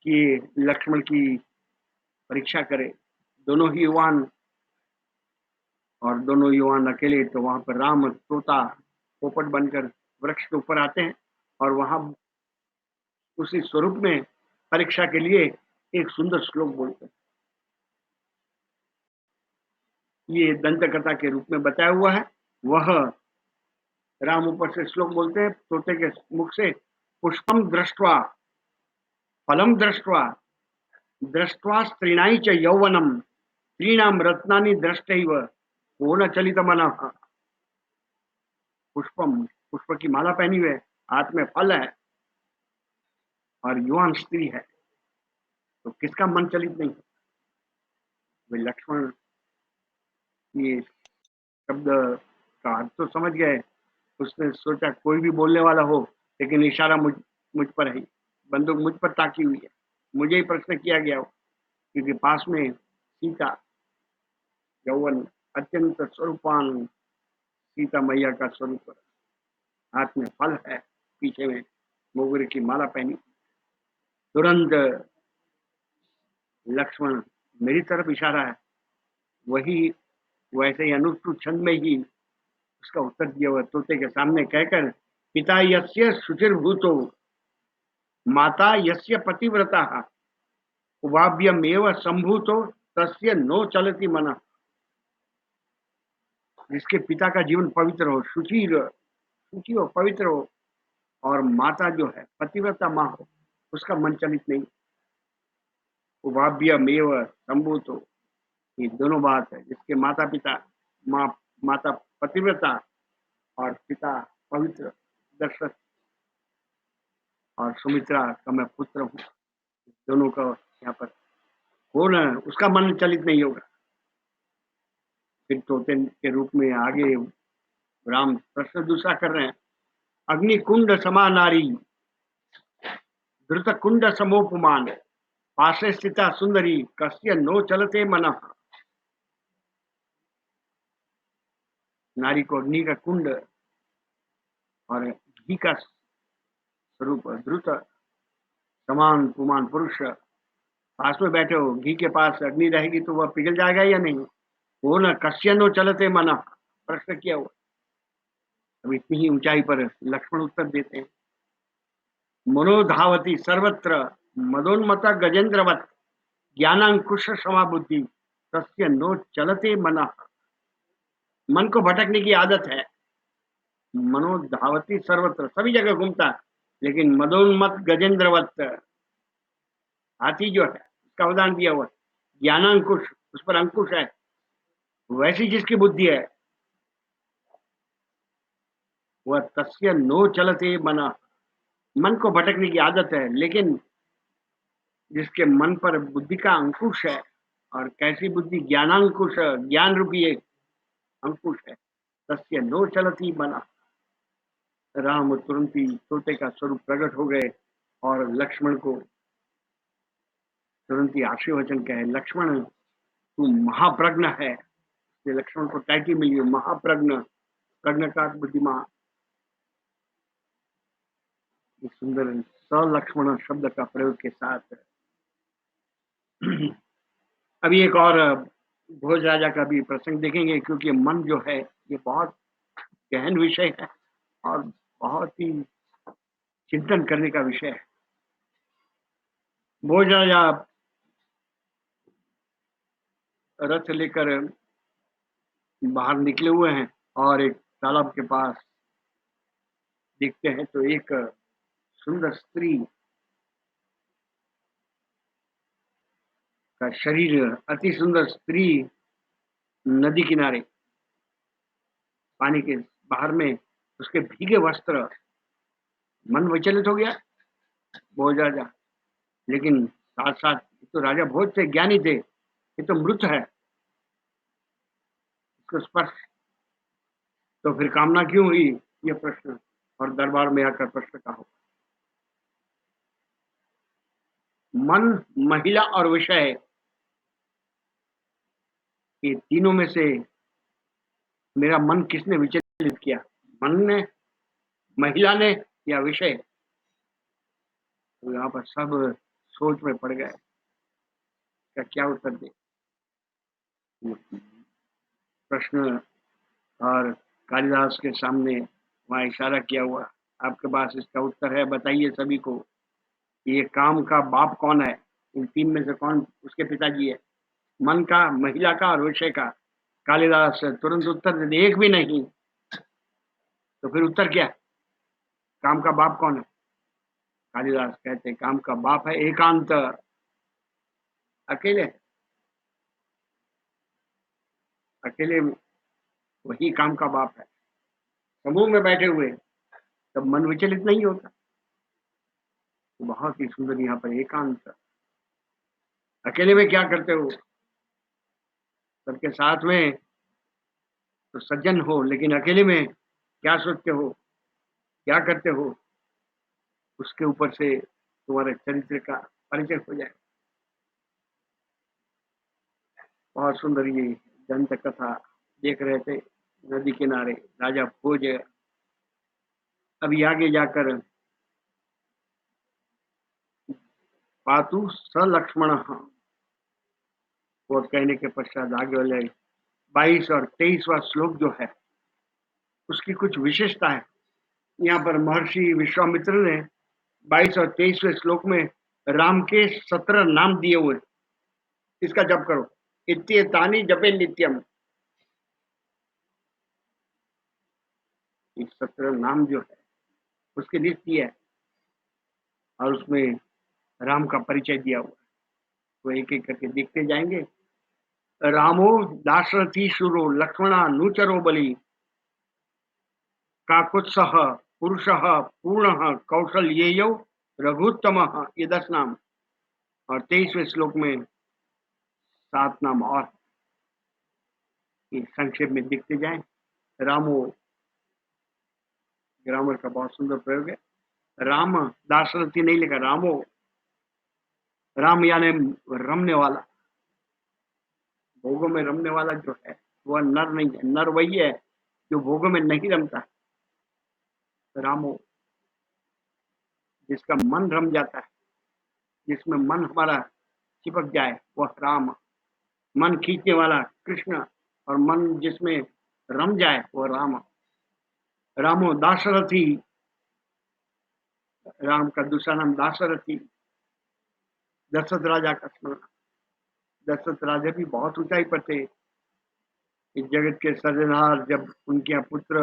कि लक्ष्मण की परीक्षा करे। दोनों ही युवान, और दोनों युवान अकेले, तो वहां पर राम तोता पोपट बनकर वृक्ष के ऊपर आते हैं, और वहां उसी स्वरूप में परीक्षा के लिए एक सुंदर श्लोक बोलते हैं। ये दंत कथा के रूप में बताया हुआ है। वह राम ऊपर से श्लोक बोलते हैं तोते के मुख से, पुष्पम दृष्ट्वा फलम दृष्ट्वा दृष्ट्वा स्त्रीणाई च यौवनम त्रीणाम रत्नानि दृष्टैव पूर्ण चलित मन। पुष्पम, पुष्प की माला पहनी हुई है, हाथ में फल है, और युवान स्त्री है, तो किसका मन चलित नहीं? वे लक्ष्मण ये शब्द का अर्थ तो समझ गए। उसने सोचा कोई भी बोलने वाला हो, लेकिन इशारा मुझ पर है, बंदूक मुझ पर ताकी हुई है, मुझे ही प्रश्न किया गया हो, क्योंकि पास में सीता, यौवन, अत्यंत स्वरूपान सीता मैया का स्वरूप, हाथ में फल है, पीछे में मोगरे की माला पहनी। तुरंत लक्ष्मण मेरी तरफ इशारा है, वही वैसे ही अनुष्टुप छंद में ही उसका उत्तर दिया हुआ तोते के सामने कहकर, पिता यस्य शुचिर्भूतो माता यस्य पतिव्रता उभाव्यमेव संभूतो तस्य नो चलति मन। जिसके पिता का जीवन पवित्र हो, शुचि हो, पवित्र हो, और माता जो है पतिव्रता माँ हो, उसका मन चलित नहीं। उभाव्यमेव संभूतो, ये दोनों बात है। जिसके माता पिता, माता पतिव्रता और पिता पवित्र, दशरथ और सुमित्रा का मैं पुत्र हूँ, दोनों का यहाँ पर हो न, उसका मन चलित नहीं होगा। फिर तोते के रूप में आगे राम प्रश्न दूसरा कर रहे हैं, अग्निकुंड समा नारी धृत कुंड समोपमान पार्श्वे स्थिता सुंदरी कस्य नो चलते मन। नारी को अग्नि का कुंड और घी का स्वरूप द्रुत समान पुमान पुरुष, पास में बैठे हो, घी के पास अग्नि रहेगी तो वह पिघल जाएगा या नहीं? वो न कश्यनो चलते मना, प्रश्न किया हुआ। अब इतनी ही ऊंचाई पर लक्ष्मण उत्तर देते हैं, मनोधावती सर्वत्र मदोन्मत गजेंद्रवत ज्ञानांकुश समाबुद्धि तस्य नो चलते मना। मन को भटकने की आदत है, मनोधावती सर्वत्र, सभी जगह घूमता है, लेकिन मदोन्मत गजेंद्रवत, हाथी जो है उसका उदाहरण दिया हुआ, ज्ञानांकुश, उस पर अंकुश है, वैसी जिसकी बुद्धि है वह तस्य नो चलते मना, मन को भटकने की आदत है, लेकिन जिसके मन पर बुद्धि का अंकुश है, और कैसी बुद्धि, ज्ञानांकुश, ज्ञान रूपी एक अंकुश है, तस्य नो चलती मना। राम तुरंत ही तोते का स्वरूप प्रकट हो गए और लक्ष्मण को तुरंत ही आशीर्वचन कहे, लक्ष्मण तू महाप्रज्ञ है। ये लक्ष्मण को टाइटल मिली, महाप्रज्ञ, प्रज्ञ का बुद्धिमान। सुंदर सलक्ष्मण शब्द का प्रयोग के साथ अभी एक और भोज राजा का भी प्रसंग देखेंगे, क्योंकि मन जो है ये बहुत गहन विषय है और बहुत ही चिंतन करने का विषय है। भोज राजा रथ लेकर बाहर निकले हुए हैं और एक तालाब के पास देखते हैं तो एक सुंदर स्त्री का शरीर, अति सुंदर स्त्री नदी किनारे पानी के बाहर में, उसके भीगे वस्त्र, मन विचलित हो गया भोज राजा। लेकिन साथ साथ तो राजा भोज से ज्ञानी थे, ये तो मृत है, इसको स्पर्श, तो फिर कामना क्यों हुई, ये प्रश्न, और दरबार में आकर प्रश्न का हो। मन, महिला और विषय, ये तीनों में से मेरा मन किसने विचलित किया, मन ने, महिला ने, या विषय? तो यहाँ पर सब सोच में पड़ गए, क्या उत्तर दे प्रश्न। और कालिदास के सामने वहाँ इशारा किया हुआ, आपके पास इसका उत्तर है, बताइए सभी को, ये काम का बाप कौन है, इन तीन में से कौन उसके पिताजी है, मन का, महिला का और विषय का? कालिदास तुरंत उत्तर दे, एक भी नहीं। तो फिर उत्तर क्या, काम का बाप कौन है? कालिदास कहते काम का बाप है एकांत, अकेले, अकेले वही काम का बाप है। समूह में बैठे हुए तब मन विचलित नहीं होता। तो बहुत ही सुंदर यहाँ पर एकांत, अकेले में क्या करते हो, सबके साथ में तो सज्जन हो, लेकिन अकेले में क्या सोचते हो, क्या करते हो, उसके ऊपर से तुम्हारे चरित्र का परिचय हो जाए। बहुत सुंदर ये दंत कथा देख रहे थे, नदी किनारे राजा भोज। अभी आगे जाकर पातु स लक्ष्मण, और कहने के पश्चात आगे वाले 22 और 23वां श्लोक जो है उसकी कुछ विशेषता है। यहाँ पर महर्षि विश्वामित्र ने 22 और 23वें श्लोक में राम के 17 नाम दिए हुए, इसका जप करो, इत्येतानि जपे नित्यम। ये 17 नाम जो है उसकी लिस्ट दी है और उसमें राम का परिचय दिया हुआ है, तो एक एक करके देखते जाएंगे। रामो दाशरथी शूरो लक्ष्मणानुचरो बलि, काकुत्सह पुरुषः पूर्णः कौशल्येयो रघुत्तमः, ये 10 नाम। और 23वें श्लोक में 7 नाम और, ये संक्षेप में देखते जाएं। रामो, ग्रामर का बहुत सुंदर प्रयोग है, राम, दाशरथी नहीं लिखा, रामो, राम यानी रमने वाला, भोगों में रमने वाला जो है वह नर नहीं है, नर वही है जो भोगों में नहीं रमता। रामो, जिसका मन रम जाता है, जिसमें मन हमारा चिपक जाए वह राम, मन खींचने वाला कृष्ण, और मन जिसमें रम जाए वह राम। रामो दाशरथी, राम का दूसरा नाम दाशरथी, दशरथ राजा का स्मरण। दशरथ राजा भी बहुत ऊंचाई पर थे। इस जगत के सर्जनहार जब उनके यहाँ पुत्र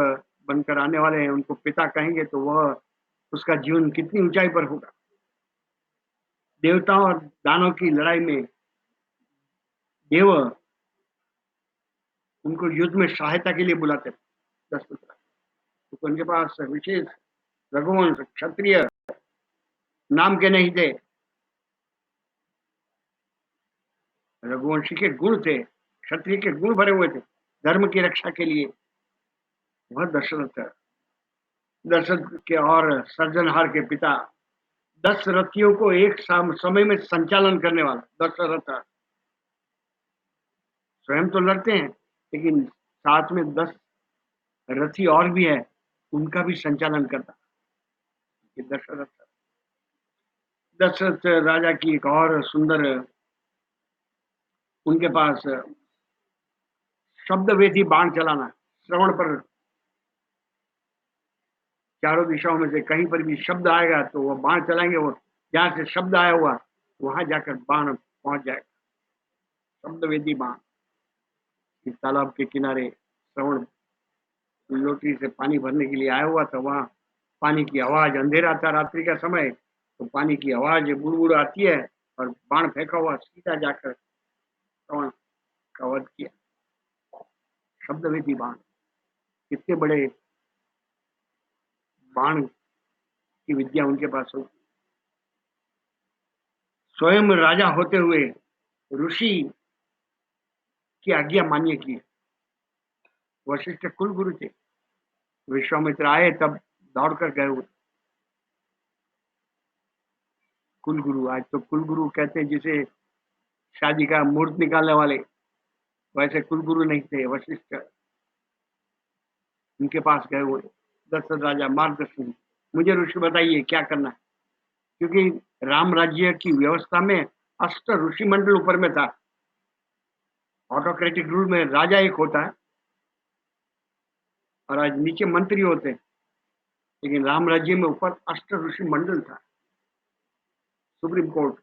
बनकर आने वाले हैं, उनको पिता कहेंगे, तो वह उसका जीवन कितनी ऊंचाई पर होगा। देवताओं और दानों की लड़ाई में देव उनको युद्ध में सहायता के लिए बुलाते थे। दशरथ राजा, तो उनके पास विशेष रघुवंश क्षत्रिय नाम के नहीं थे, रघुवंशी के गुण थे, क्षत्रिय के गुण भरे हुए थे धर्म की रक्षा के लिए। वह दशरथ है, दशरथ के और सर्जनहार के पिता, 10 रथियों को एक समय में संचालन करने वाला दशरथ। स्वयं तो लड़ते हैं, लेकिन साथ में 10 रथी और भी है, उनका भी संचालन करता ये दशरथ। दशरथ राजा की एक और सुंदर उनके पास शब्द वेदी बाण चलाना, श्रवण पर चारों दिशाओं में से कहीं पर भी शब्द आएगा तो वो बाण चलाएंगे, वो जहां से शब्द आया हुआ वहां जाकर बाण पहुंच जाएगा। शब्द वेदी बाण। इस तालाब के किनारे श्रवण लोटी से पानी भरने के लिए आया हुआ था, वहां पानी की आवाज, अंधेरा था रात्रि का समय, तो पानी की आवाज बुड़बुड़ आती है और बाण फेंका हुआ सीधा जाकर श्रवण का वध किया। शब्द वेदी बाण, कितने बड़े बाण की विद्या उनके पास हो। स्वयं राजा होते हुए ऋषि की आज्ञा मान्य की। वशिष्ठ कुल गुरु थे, विश्वामित्र आए तब दौड़कर गए हुए। कुल गुरु, आज तो कुल गुरु कहते हैं जिसे शादी का मुहूर्त निकालने वाले, वैसे कुल गुरु नहीं थे वशिष्ठ। उनके पास गए हुए दशरथ राजा, मार्गदर्शन, मुझे ऋषि बताइए क्या करना है, क्योंकि राम राज्य की व्यवस्था में 8 ऋषि मंडल ऊपर में था। ऑटोक्रेटिक रूल में राजा एक होता है और आज नीचे मंत्री होते हैं, लेकिन राम राज्य में ऊपर 8 ऋषि मंडल था। सुप्रीम कोर्ट,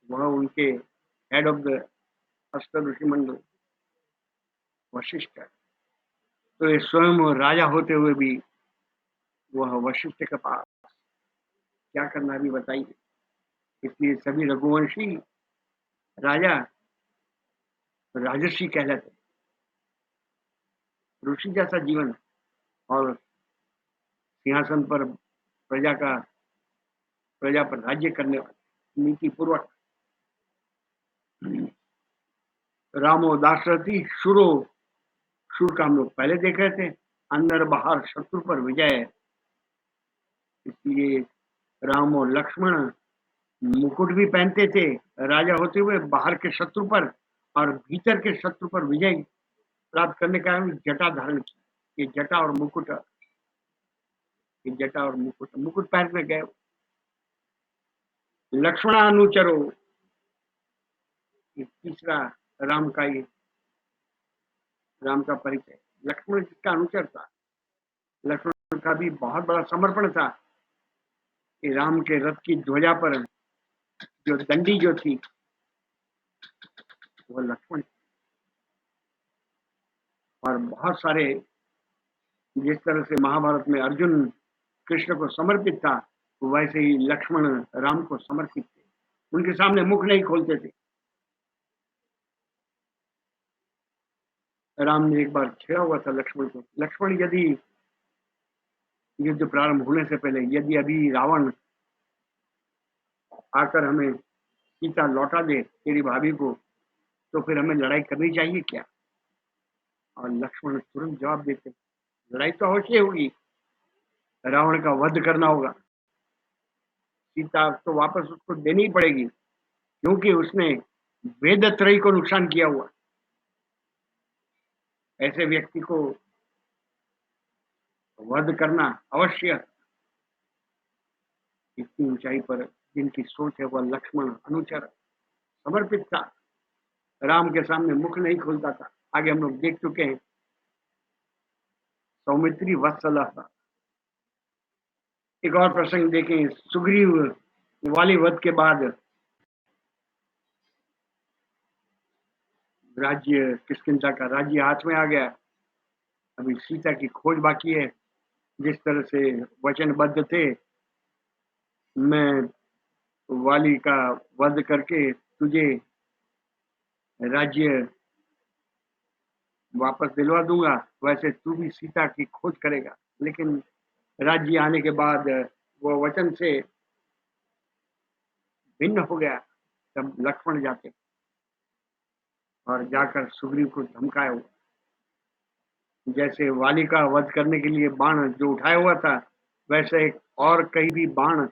वह उनके हेड ऑफ द 8 ऋषि मंडल वशिष्ठ है। तो ये स्वयं राजा होते हुए भी वह वशिष्ठ के पास क्या करना भी बताइए। इसलिए सभी रघुवंशी राजा राजर्षि कहलाते, ऋषि जैसा जीवन और सिंहासन पर प्रजा पर राज्य करने वाले, नीति पूर्वक। रामो दाशरथी शुरो, शुर का हम लोग पहले देख रहे थे, अंदर बाहर शत्रु पर विजय। इसलिए राम और लक्ष्मण मुकुट भी पहनते थे राजा होते हुए, बाहर के शत्रु पर और भीतर के शत्रु पर विजय प्राप्त करने का जटा धारण किया। ये जटा और मुकुट, ये जटा और मुकुट, मुकुट पहन में गए। लक्ष्मणानुचरो, तीसरा राम का ये, राम का परिचय। लक्ष्मण जिसका अनुचर था, लक्ष्मण का भी बहुत बड़ा समर्पण था कि राम के रथ की ध्वजा पर जो दंडी जो थी वो लक्ष्मण, और बहुत सारे, जिस तरह से महाभारत में अर्जुन कृष्ण को समर्पित था, वैसे ही लक्ष्मण राम को समर्पित थे। उनके सामने मुख नहीं खोलते थे। राम ने एक बार छेड़ा हुआ था लक्ष्मण को, लक्ष्मण यदि युद्ध प्रारंभ होने से पहले यदि अभी रावण आकर हमें सीता लौटा दे तेरी भाभी को, तो फिर हमें लड़ाई करनी चाहिए क्या? और लक्ष्मण तुरंत जवाब देते, लड़ाई तो अवश्य होगी, रावण का वध करना होगा, सीता तो वापस उसको देनी ही पड़ेगी, क्योंकि उसने वेदत्रयी को नुकसान किया हुआ। ऐसे व्यक्ति को वध करना अवश्य इतनी ऊंचाई पर जिनकी सोच है वह लक्ष्मण अनुचर समर्पित था, राम के सामने मुख नहीं खोलता था। आगे हम लोग देख चुके हैं, सौमित्री वत्सल। एक और प्रसंग देखें, सुग्रीव वाली वध के बाद राज्य, किष्किंधा का राज्य हाथ में आ गया। अभी सीता की खोज बाकी है। जिस तरह से वचनबद्ध थे, मैं वाली का वध करके तुझे राज्य वापस दिलवा दूंगा, वैसे तू भी सीता की खोज करेगा। लेकिन राज्य आने के बाद वो वचन से भिन्न हो गया। तब लक्ष्मण जाते और जाकर सुग्रीव को धमकाया हुआ, जैसे वाली का वध करने के लिए बाण जो उठाया हुआ था, वैसे एक और कहीं भी बाण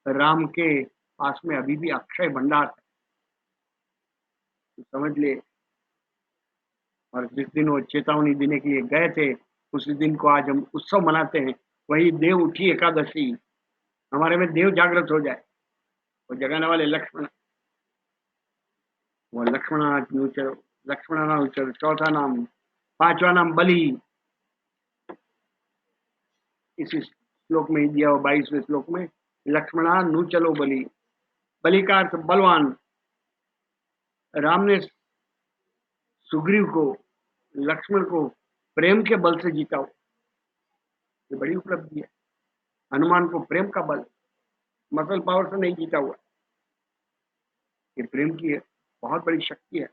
राम के पास में अभी भी अक्षय भंडार है, तो समझ ले। और जिस दिन वो चेतावनी देने के लिए गए थे, उसी दिन को आज हम उत्सव मनाते हैं। वही देव उठी एकादशी, हमारे में देव जागृत हो जाए, वो जगाने वाले लक्ष्मण, वो लक्ष्मणानुचर, लक्ष्मणानुचर चौथा नाम। पांचवा नाम बलि, इसी श्लोक में ही दिया हुआ 22वें श्लोक में, लक्ष्मणानुचलो बलि। बलि का अर्थ बलवान। राम ने सुग्रीव को, लक्ष्मण को प्रेम के बल से जीता हो, ये बड़ी उपलब्धि है। हनुमान को प्रेम का बल, मसल पावर से नहीं जीता हुआ, ये प्रेम की है, बहुत बड़ी शक्ति है,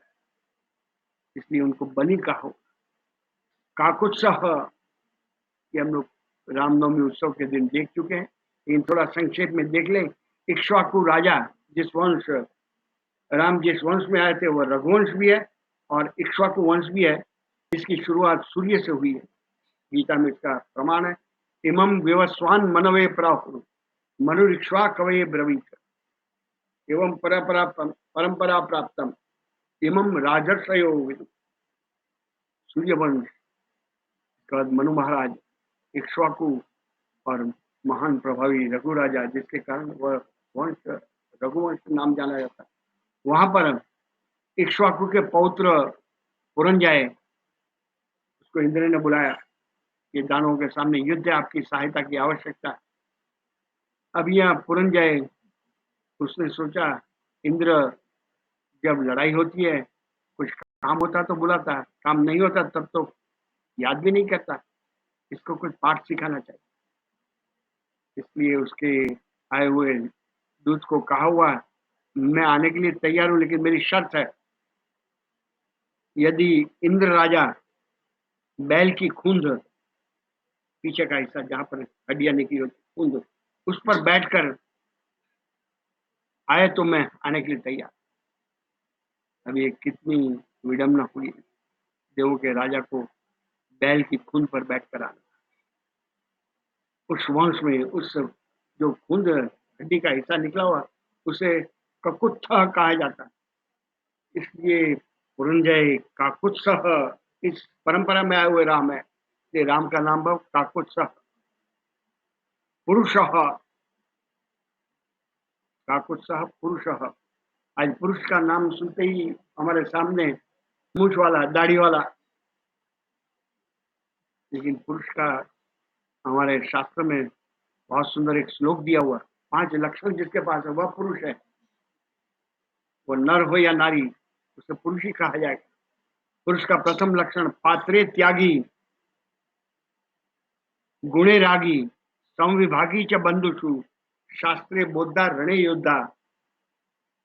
इसलिए उनको बलि कहो। काकुत्सह, ये हम लोग रामनवमी उत्सव के दिन देख चुके हैं, लेकिन थोड़ा संक्षेप में देख लें। इक्ष्वाकु राजा, जिस वंश राम जिस वंश में आए थे वह रघुवंश भी है और इक्ष्वाकु वंश भी है, जिसकी शुरुआत सूर्य से हुई है। गीता में इसका प्रमाण है। इमं विवस्वान मनवे प्राहु मनुरिक्ष्वा कवये ब्रवीत एवं परंपरा प्राप्तम इमं राजर्षयो विदु। सूर्यवंश के बाद मनु महाराज, इक्ष्वाकु और महान प्रभावी रघु राजा, जिसके कारण वह वंश रघुवंश नाम जाना जाता है। वहां पर इक्ष्वाकु के पौत्र पुरंजय, उसको इंद्र ने बुलाया कि दानवों के सामने युद्ध है, आपकी सहायता की आवश्यकता है। अब यह पुरंजय, उसने सोचा इंद्र जब लड़ाई होती है, कुछ काम होता तो बुलाता, काम नहीं होता तब तो याद भी नहीं करता, इसको कुछ पाठ सिखाना चाहिए। इसलिए उसके आए हुए दूत को कहा हुआ, मैं आने के लिए तैयार हूं, लेकिन मेरी शर्त है, यदि इंद्र राजा बैल की खूंद, पीछे का हिस्सा जहां पर हड्डियां निकली होती खूंद, उस पर बैठकर आए तो मैं आने के लिए तैयार। अब ये कितनी विडम्बना हुई, देवों के राजा को बैल की खूंद पर बैठकर आना। उस वंश में उस जो खूंद हड्डी का हिस्सा निकला हुआ, उसे ककुत्थ कहा जाता है। इसलिए पुरंजय काकुत्सह, इस परंपरा में आए हुए राम है, ये राम का नाम है काकुत्सह। पुरुष, काकुत्सह पुरुष। आज पुरुष का नाम सुनते ही हमारे सामने मूछ वाला, दाढ़ी वाला, लेकिन पुरुष का हमारे शास्त्र में बहुत सुंदर एक श्लोक दिया हुआ, 5 लक्षण जिसके पास है वह पुरुष है। वो नर हो या नारी, उसे पुरुष ही कहा जाएगा। पुरुष का प्रथम लक्षण पात्रे त्यागी, गुणे रागी, संविभागी च बंधुषु, शास्त्रे बोधा रणे योद्धा।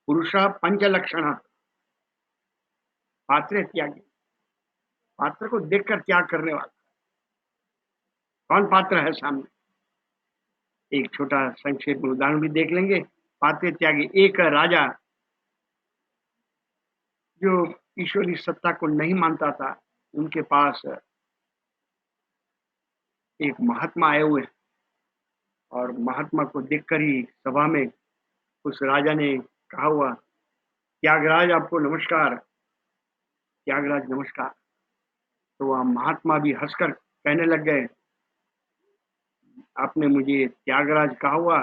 पुरुष पंच लक्षण, पात्रे त्यागी, पात्र को देखकर त्याग करने वाला। कौन पात्र है सामने, एक छोटा संक्षेप में उदाहरण भी देख लेंगे। पात्र त्यागी, एक राजा जो ईश्वरी सत्ता को नहीं मानता था, उनके पास एक महात्मा आए हुए, और महात्मा को देखकर ही सभा में उस राजा ने कहा हुआ, त्यागराज आपको नमस्कार, त्यागराज नमस्कार। तो वह महात्मा भी हंसकर कहने लग गए, आपने मुझे त्यागराज कहा हुआ,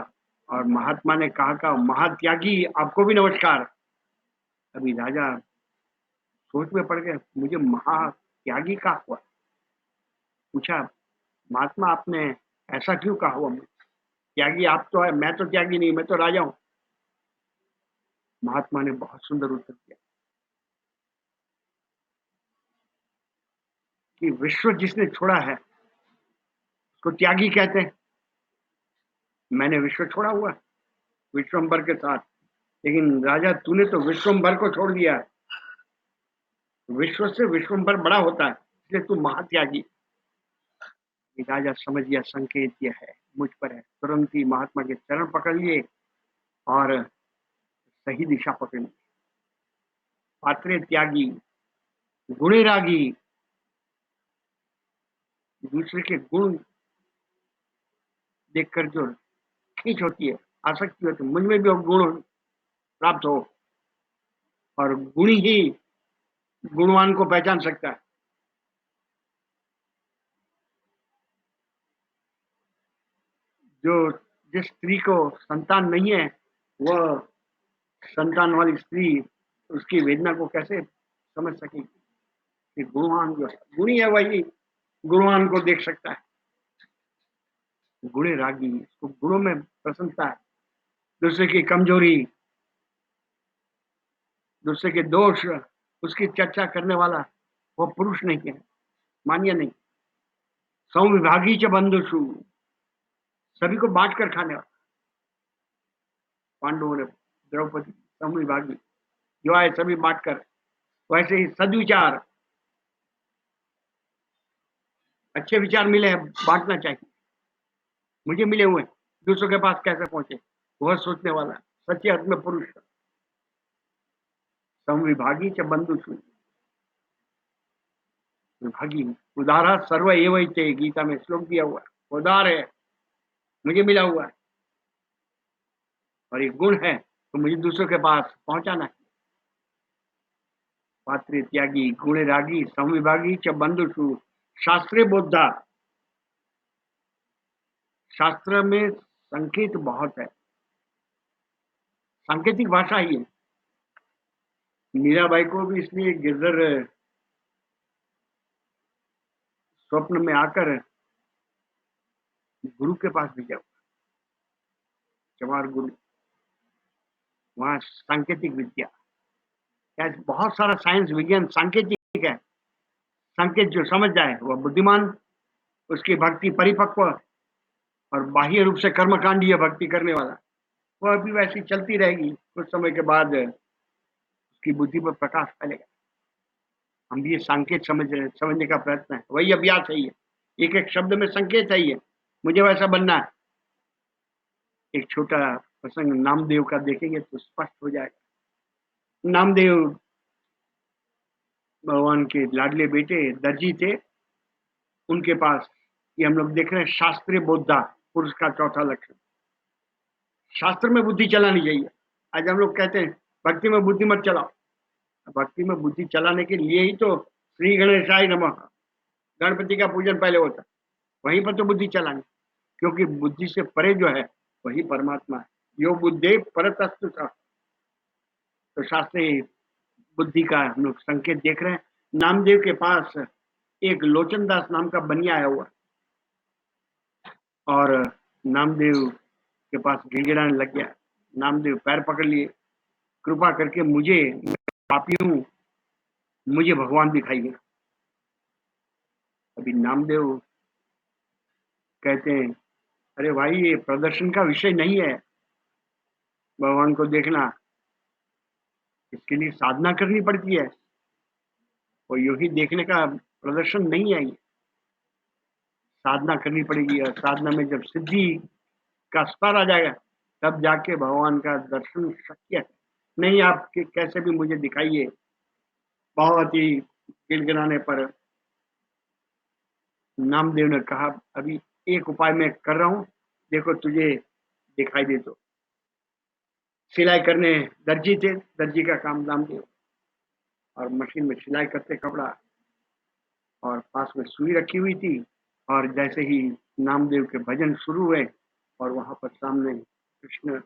और महात्मा ने कहा महात्यागी आपको भी नमस्कार। अभी राजा सोच में पड़ गए, मुझे महात्यागी कहा हुआ। पूछा, महात्मा आपने ऐसा क्यों कहा हुआ? त्यागी आप तो है, मैं तो त्यागी नहीं, मैं तो राजा हूं। महात्मा ने बहुत सुंदर उत्तर दिया कि विश्व जिसने छोड़ा है उसको त्यागी कहते हैं। मैंने विश्व छोड़ा हुआ विश्वम्भर के साथ, लेकिन राजा तूने तो विश्वम्भर को छोड़ दिया। विश्व से विश्वम्भर बड़ा होता है, इसलिए तू महात्यागी। राजा समझ गया संकेत यह है, मुझ पर है। तुरंत ही महात्मा के चरण पकड़ लिए और सही दिशा पकड़ ली। पात्रे त्यागी, गुणे रागी, दूसरे के गुण देखकर जो खींच होती है, आसक्ति होती है, मुझ में भी गुण प्राप्त हो। और गुणी ही गुणवान को पहचान सकता है। जो जिस स्त्री को संतान नहीं है, वह संतान वाली स्त्री उसकी वेदना को कैसे समझ सकेगी? कि गुणवान जो है, गुणी है, वही गुणवान को देख सकता है। गुणे रागी, उसको गुणों में प्रसन्नता है। दूसरे की कमजोरी, दूसरे के दोष, उसकी चर्चा करने वाला वो पुरुष नहीं है, मानिए नहीं। संविभागी च बंधुषु, सभी को बांट कर खाने वाला। पांडवों ने द्रौपदी संविभागी, जो आए सभी बांट कर। वैसे ही सदविचार, अच्छे विचार मिले हैं बांटना चाहिए। मुझे मिले हुए दूसरों के पास कैसे पहुंचे, वह सोचने वाला सच्चे अर्थ में पुरुष। संविभागी च बंधुषु, विभागी। उदारा सर्व एवैते, गीता में श्लोक दिया हुआ है। उदार है, मुझे मिला हुआ है, और एक गुण है तो मुझे दूसरों के पास पहुंचाना है। पात्रे त्यागी, गुण रागी, संविभागी च बंधुषु, शास्त्रे बोधा। शास्त्र में संकेत बहुत है, सांकेतिक भाषा ही है। मीराबाई को भी इसलिए गिरधर स्वप्न में आकर गुरु के पास भेजा, चमार गुरु। वहां सांकेतिक विद्या, बहुत सारा साइंस विज्ञान सांकेतिक है। संकेत जो समझ जाए वह बुद्धिमान, उसकी भक्ति परिपक्व, और बाह्य रूप से कर्मकांडीय भक्ति करने वाला, वह भी वैसी चलती रहेगी। कुछ समय के बाद उसकी बुद्धि पर प्रकाश फैलेगा। हम भी ये संकेत समझने का प्रयत्न है, वही अभ्यास है। ये एक एक शब्द में संकेत है। ये मुझे वैसा बनना है। एक छोटा प्रसंग नामदेव का देखेंगे तो स्पष्ट हो जाएगा। नामदेव भगवान के लाडले बेटे दर्जी थे। उनके पास ये हम लोग देख रहे हैं, शास्त्रीय बोधा, पुरुष का चौथा लक्षण। शास्त्र में बुद्धि चलानी चाहिए। आज हम लोग कहते हैं भक्ति में बुद्धि मत चलाओ। भक्ति में बुद्धि चलाने के लिए ही तो श्री गणेशाय नमः, गणपति का पूजन पहले होता है। वहीं पर तो बुद्धि चलानी, क्योंकि बुद्धि से परे जो है वही परमात्मा है। यो बुद्धे परतस्तु था। तो शास्त्रीय बुद्धि का हम लोग संकेत देख रहे हैं। नामदेव के पास एक लोचन दास नाम का बनिया आया हुआ, और नामदेव के पास गिड़गिड़ाने लग गया। नामदेव पैर पकड़ लिए, कृपा करके मुझे, मैं पापी हूं, मुझे भगवान दिखाइए। अभी नामदेव कहते हैं, अरे भाई ये प्रदर्शन का विषय नहीं है भगवान को देखना, इसके लिए साधना करनी पड़ती है। और यू ही देखने का प्रदर्शन नहीं है, ये साधना करनी पड़ेगी। और साधना में जब सिद्धि का स्तर आ जाएगा तब जाके भगवान का दर्शन शक्य है। नहीं आप कैसे भी मुझे दिखाइए। बहुत ही गिड़गिड़ाने पर नामदेव ने कहा, अभी एक उपाय मैं कर रहा हूं, देखो तुझे दिखाई दे तो। सिलाई करने दर्जी थे, दर्जी का काम नामदेव, और मशीन में सिलाई करते कपड़ा, और पास में सुई रखी हुई थी। और जैसे ही नामदेव के भजन शुरू हुए और वहां पर सामने कृष्ण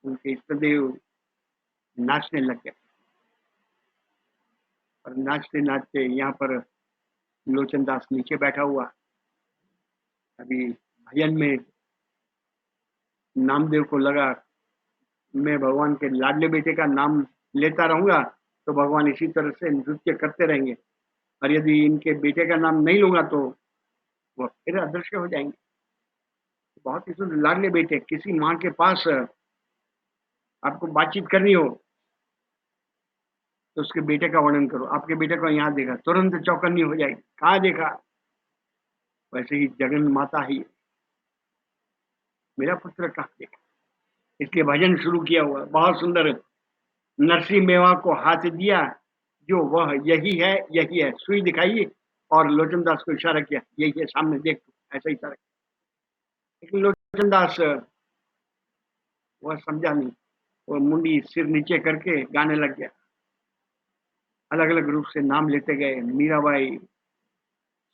उनके इष्टदेव नाचने लग गए और नाचते नाचते यहाँ पर लोचन दास नीचे बैठा हुआ। अभी भजन में नामदेव को लगा मैं भगवान के लाडले बेटे का नाम लेता रहूंगा तो भगवान इसी तरह से नृत्य करते रहेंगे, और यदि इनके बेटे का नाम नहीं लूंगा तो वह फिर अदृश्य हो जाएंगे। बहुत ही सुंदर लाडले बेटे। किसी माँ के पास आपको बातचीत करनी हो तो उसके बेटे का वर्णन करो। आपके बेटे को यहाँ देखा, तुरंत चौकन्नी हो जाएगी, कहाँ देखा? वैसे ही जगन माता ही मेरा पुत्र कहाँ देखा। इसलिए भजन शुरू किया हुआ, बहुत सुंदर। नरसिंह मेवा को हाथ दिया, जो वह यही है, यही है। सुई दिखाइए और लोचन दास को इशारा किया, यही है सामने देख, ऐसा इशारा किया। लेकिन लोचन दास वह समझा नहीं, वो मुंडी सिर नीचे करके गाने लग गया। अलग अलग रूप से नाम लेते गए, मीराबाई,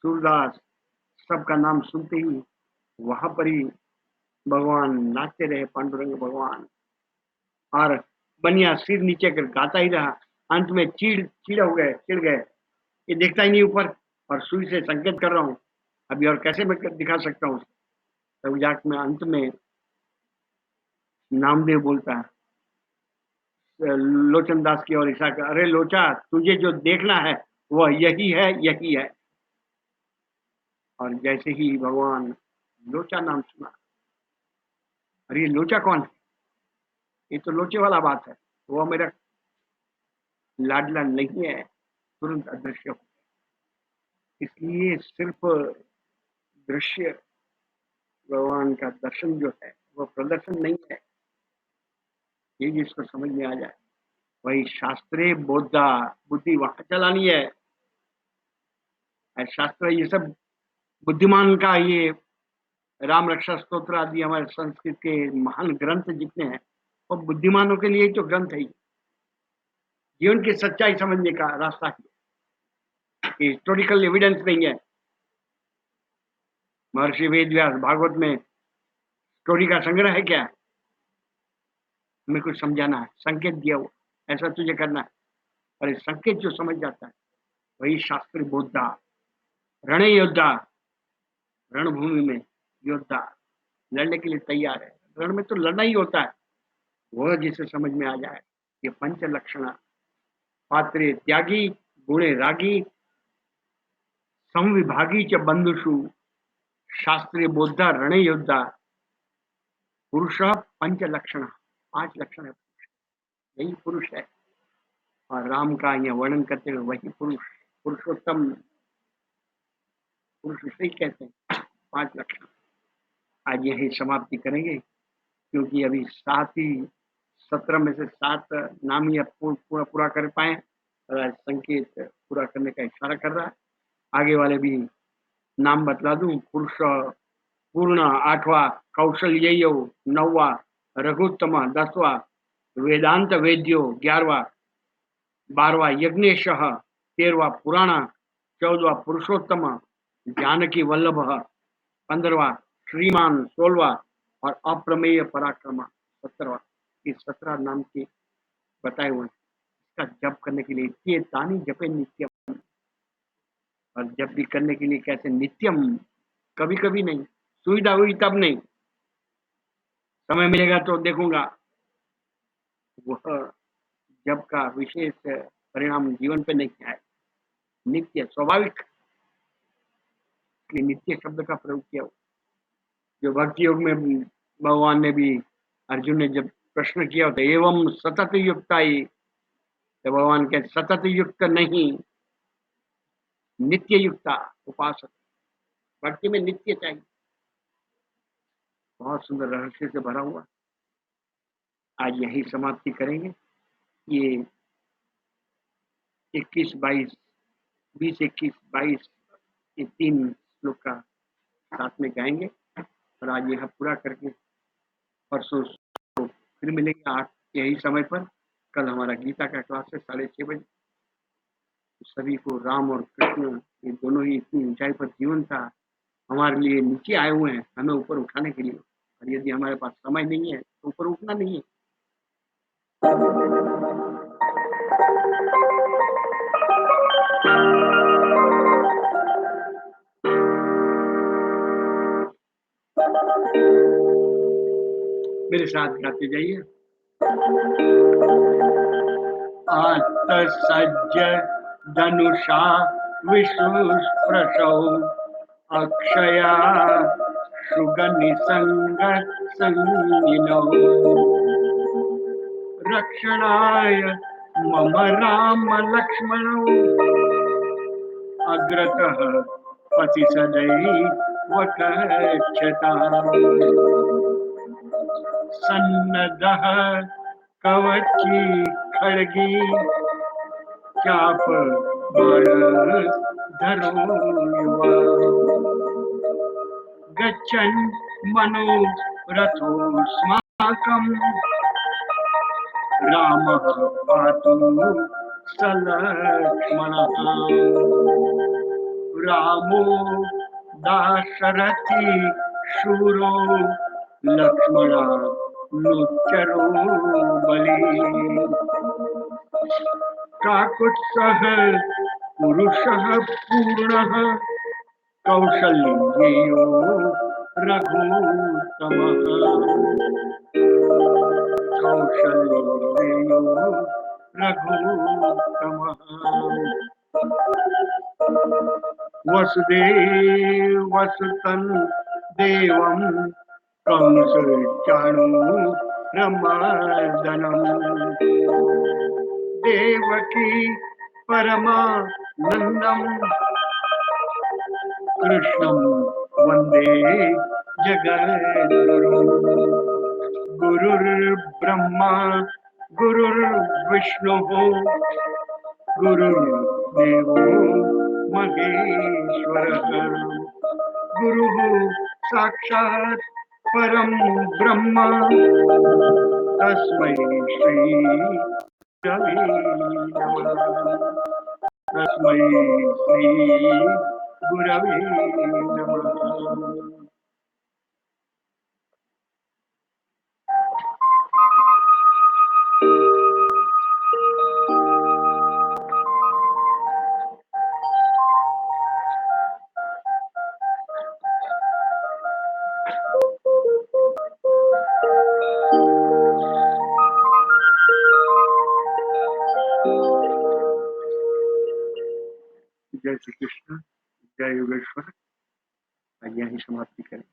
सूरदास, सबका नाम सुनते ही वहां पर ही भगवान नाचते रहे, पांडुरंग भगवान। और बनिया सिर नीचे कर गाता ही रहा। अंत में चिढ़ गए, ये देखता ही नहीं ऊपर, और सुई से संकेत कर रहा हूँ, अभी और कैसे मैं दिखा सकता हूँ। तब जाके में अंत में नामदेव बोलता है लोचन दास की ओर इशारा कर, अरे लोचा, तुझे जो देखना है वह यही है, यही है। और जैसे ही भगवान लोचा नाम सुना, अरे लोचा कौन है? ये तो लोचे वाला बात है, वो मेरा लाडला नहीं है। तुरंत अदृश्य हो। इसलिए सिर्फ दृश्य भगवान का दर्शन जो है वो प्रदर्शन नहीं है। ये जिसको समझ में आ जाए वही शास्त्रे बोधा, बुद्धि वहां चलानी है। शास्त्र ये सब बुद्धिमान का, ये राम रक्षा स्तोत्र आदि हमारे संस्कृत के महान ग्रंथ जितने हैं वो बुद्धिमानों के लिए ही तो ग्रंथ है। जीवन की सच्चाई समझने का रास्ता है, हिस्टोरिकल एविडेंस नहीं है। महर्षि वेद व्यास भागवत में स्टोरी का संग्रह है क्या? हमें कुछ समझाना है, संकेत दिया हुआ, ऐसा तुझे करना है। और संकेत जो समझ जाता है वही शास्त्री बोधा, रण योद्धा, रणभूमि में योद्धा, लड़ने के लिए तैयार है। रण में तो लड़ना ही होता है। वह जिसे समझ में आ जाए ये पंच लक्षण, पात्रे त्यागी, गुणे रागी, संविभागी च बंधुषु, शास्त्रीय बोधा, रण योद्धा, पुरुष पंच लक्षण, 5 लक्षण है। यही पुरुष है। और राम का यह वर्णन करते हुए वही पुरुष, पुरुषोत्तम पुरुष उसे ही कहते हैं। 5 लक्षण। आज यही समाप्ति करेंगे, क्योंकि अभी 7 ही 17 में से 7 नाम ही अब पूरा कर पाए, और आज संकेत पूरा करने का इशारा कर रहा है। आगे वाले भी नाम बतला दूं, पुरुष पूर्ण 8वां, कौशल्य 9वां, रघुत्तम 10वां, वेदांत वेद्यो 11वां, 12वां यज्ञेश, 13वां पुराण, 14वां पुरुषोत्तम, जानकी वल्लभ, 15वां श्रीमान, 16वां और अप्रमेय पराक्रम 17वां। इस 17 नाम के बताए हुए इसका जप करने के लिए ये तानी जपे नित्यम। और जप भी करने के लिए कैसे? नित्यम, कभी कभी नहीं, सुविधा हुई तब नहीं, समय मिलेगा तो देखूंगा। वह जप का विशेष परिणाम जीवन पे नहीं आए, नित्य स्वाभाविक। नित्य शब्द का प्रयोग किया जो भक्ति योग में भगवान ने भी, अर्जुन ने जब प्रश्न किया होता एवं सतत युक्ताई, तो भगवान के सतत युक्त नहीं, नित्य युक्ता उपासक। भक्ति में नित्य चाहिए। बहुत सुंदर रहस्य से भरा हुआ। आज यही समाप्ति करेंगे। ये 21, 22, 20, 21, 22 ये 3 श्लोक का साथ में गाएंगे। और आज यह पूरा करके परसों फिर मिलेंगे 8 यही समय पर। कल हमारा गीता का क्लास है 6:30 बजे। सभी को राम और कृष्ण ये दोनों ही इतनी ऊंचाई पर जीवन था, हमारे लिए नीचे आए हुए हैं हमें ऊपर उठाने के लिए। और यदि हमारे पास समय नहीं है तो ऊपर उठना नहीं है। मेरे साथ गाते जाइए। आत्तसज्ज धनुषा विशुस्पृशौ अक्षया शुगनिसंग संगिनौ रक्षणाय मम राम लक्ष्मणौ अग्रतः पतिसदैव गच्छताम् सन्नद्धः कवची खड्गी चाप बाणधरो युवा गच्छन् मनोरथोऽस्माकम् रामः पातु सलक्ष्मणः रामो दाशरथी शूरो लक्ष्मणानुचरो बली काकुत्स्थः पुरुषः पूर्णः कौशल्येयो रघुत्तमः कौशल्येयो रघुत्तमः वसुदेवसुतं देवं कंसचाणूरमर्दनम् देवकी परमानन्दम् कृष्णं वन्दे जगद्गुरुम् गुरुर्ब्रह्मा गुरुर्विष्णुः गुरुर्देवो महेश्वरः गुरुः साक्षात् परं ब्रह्म तस्मै श्री गुरवे नमः तस्मै श्री गुरवे नमः। जय श्री कृष्ण, जय योगेश्वर। यहीं समाप्ति करें।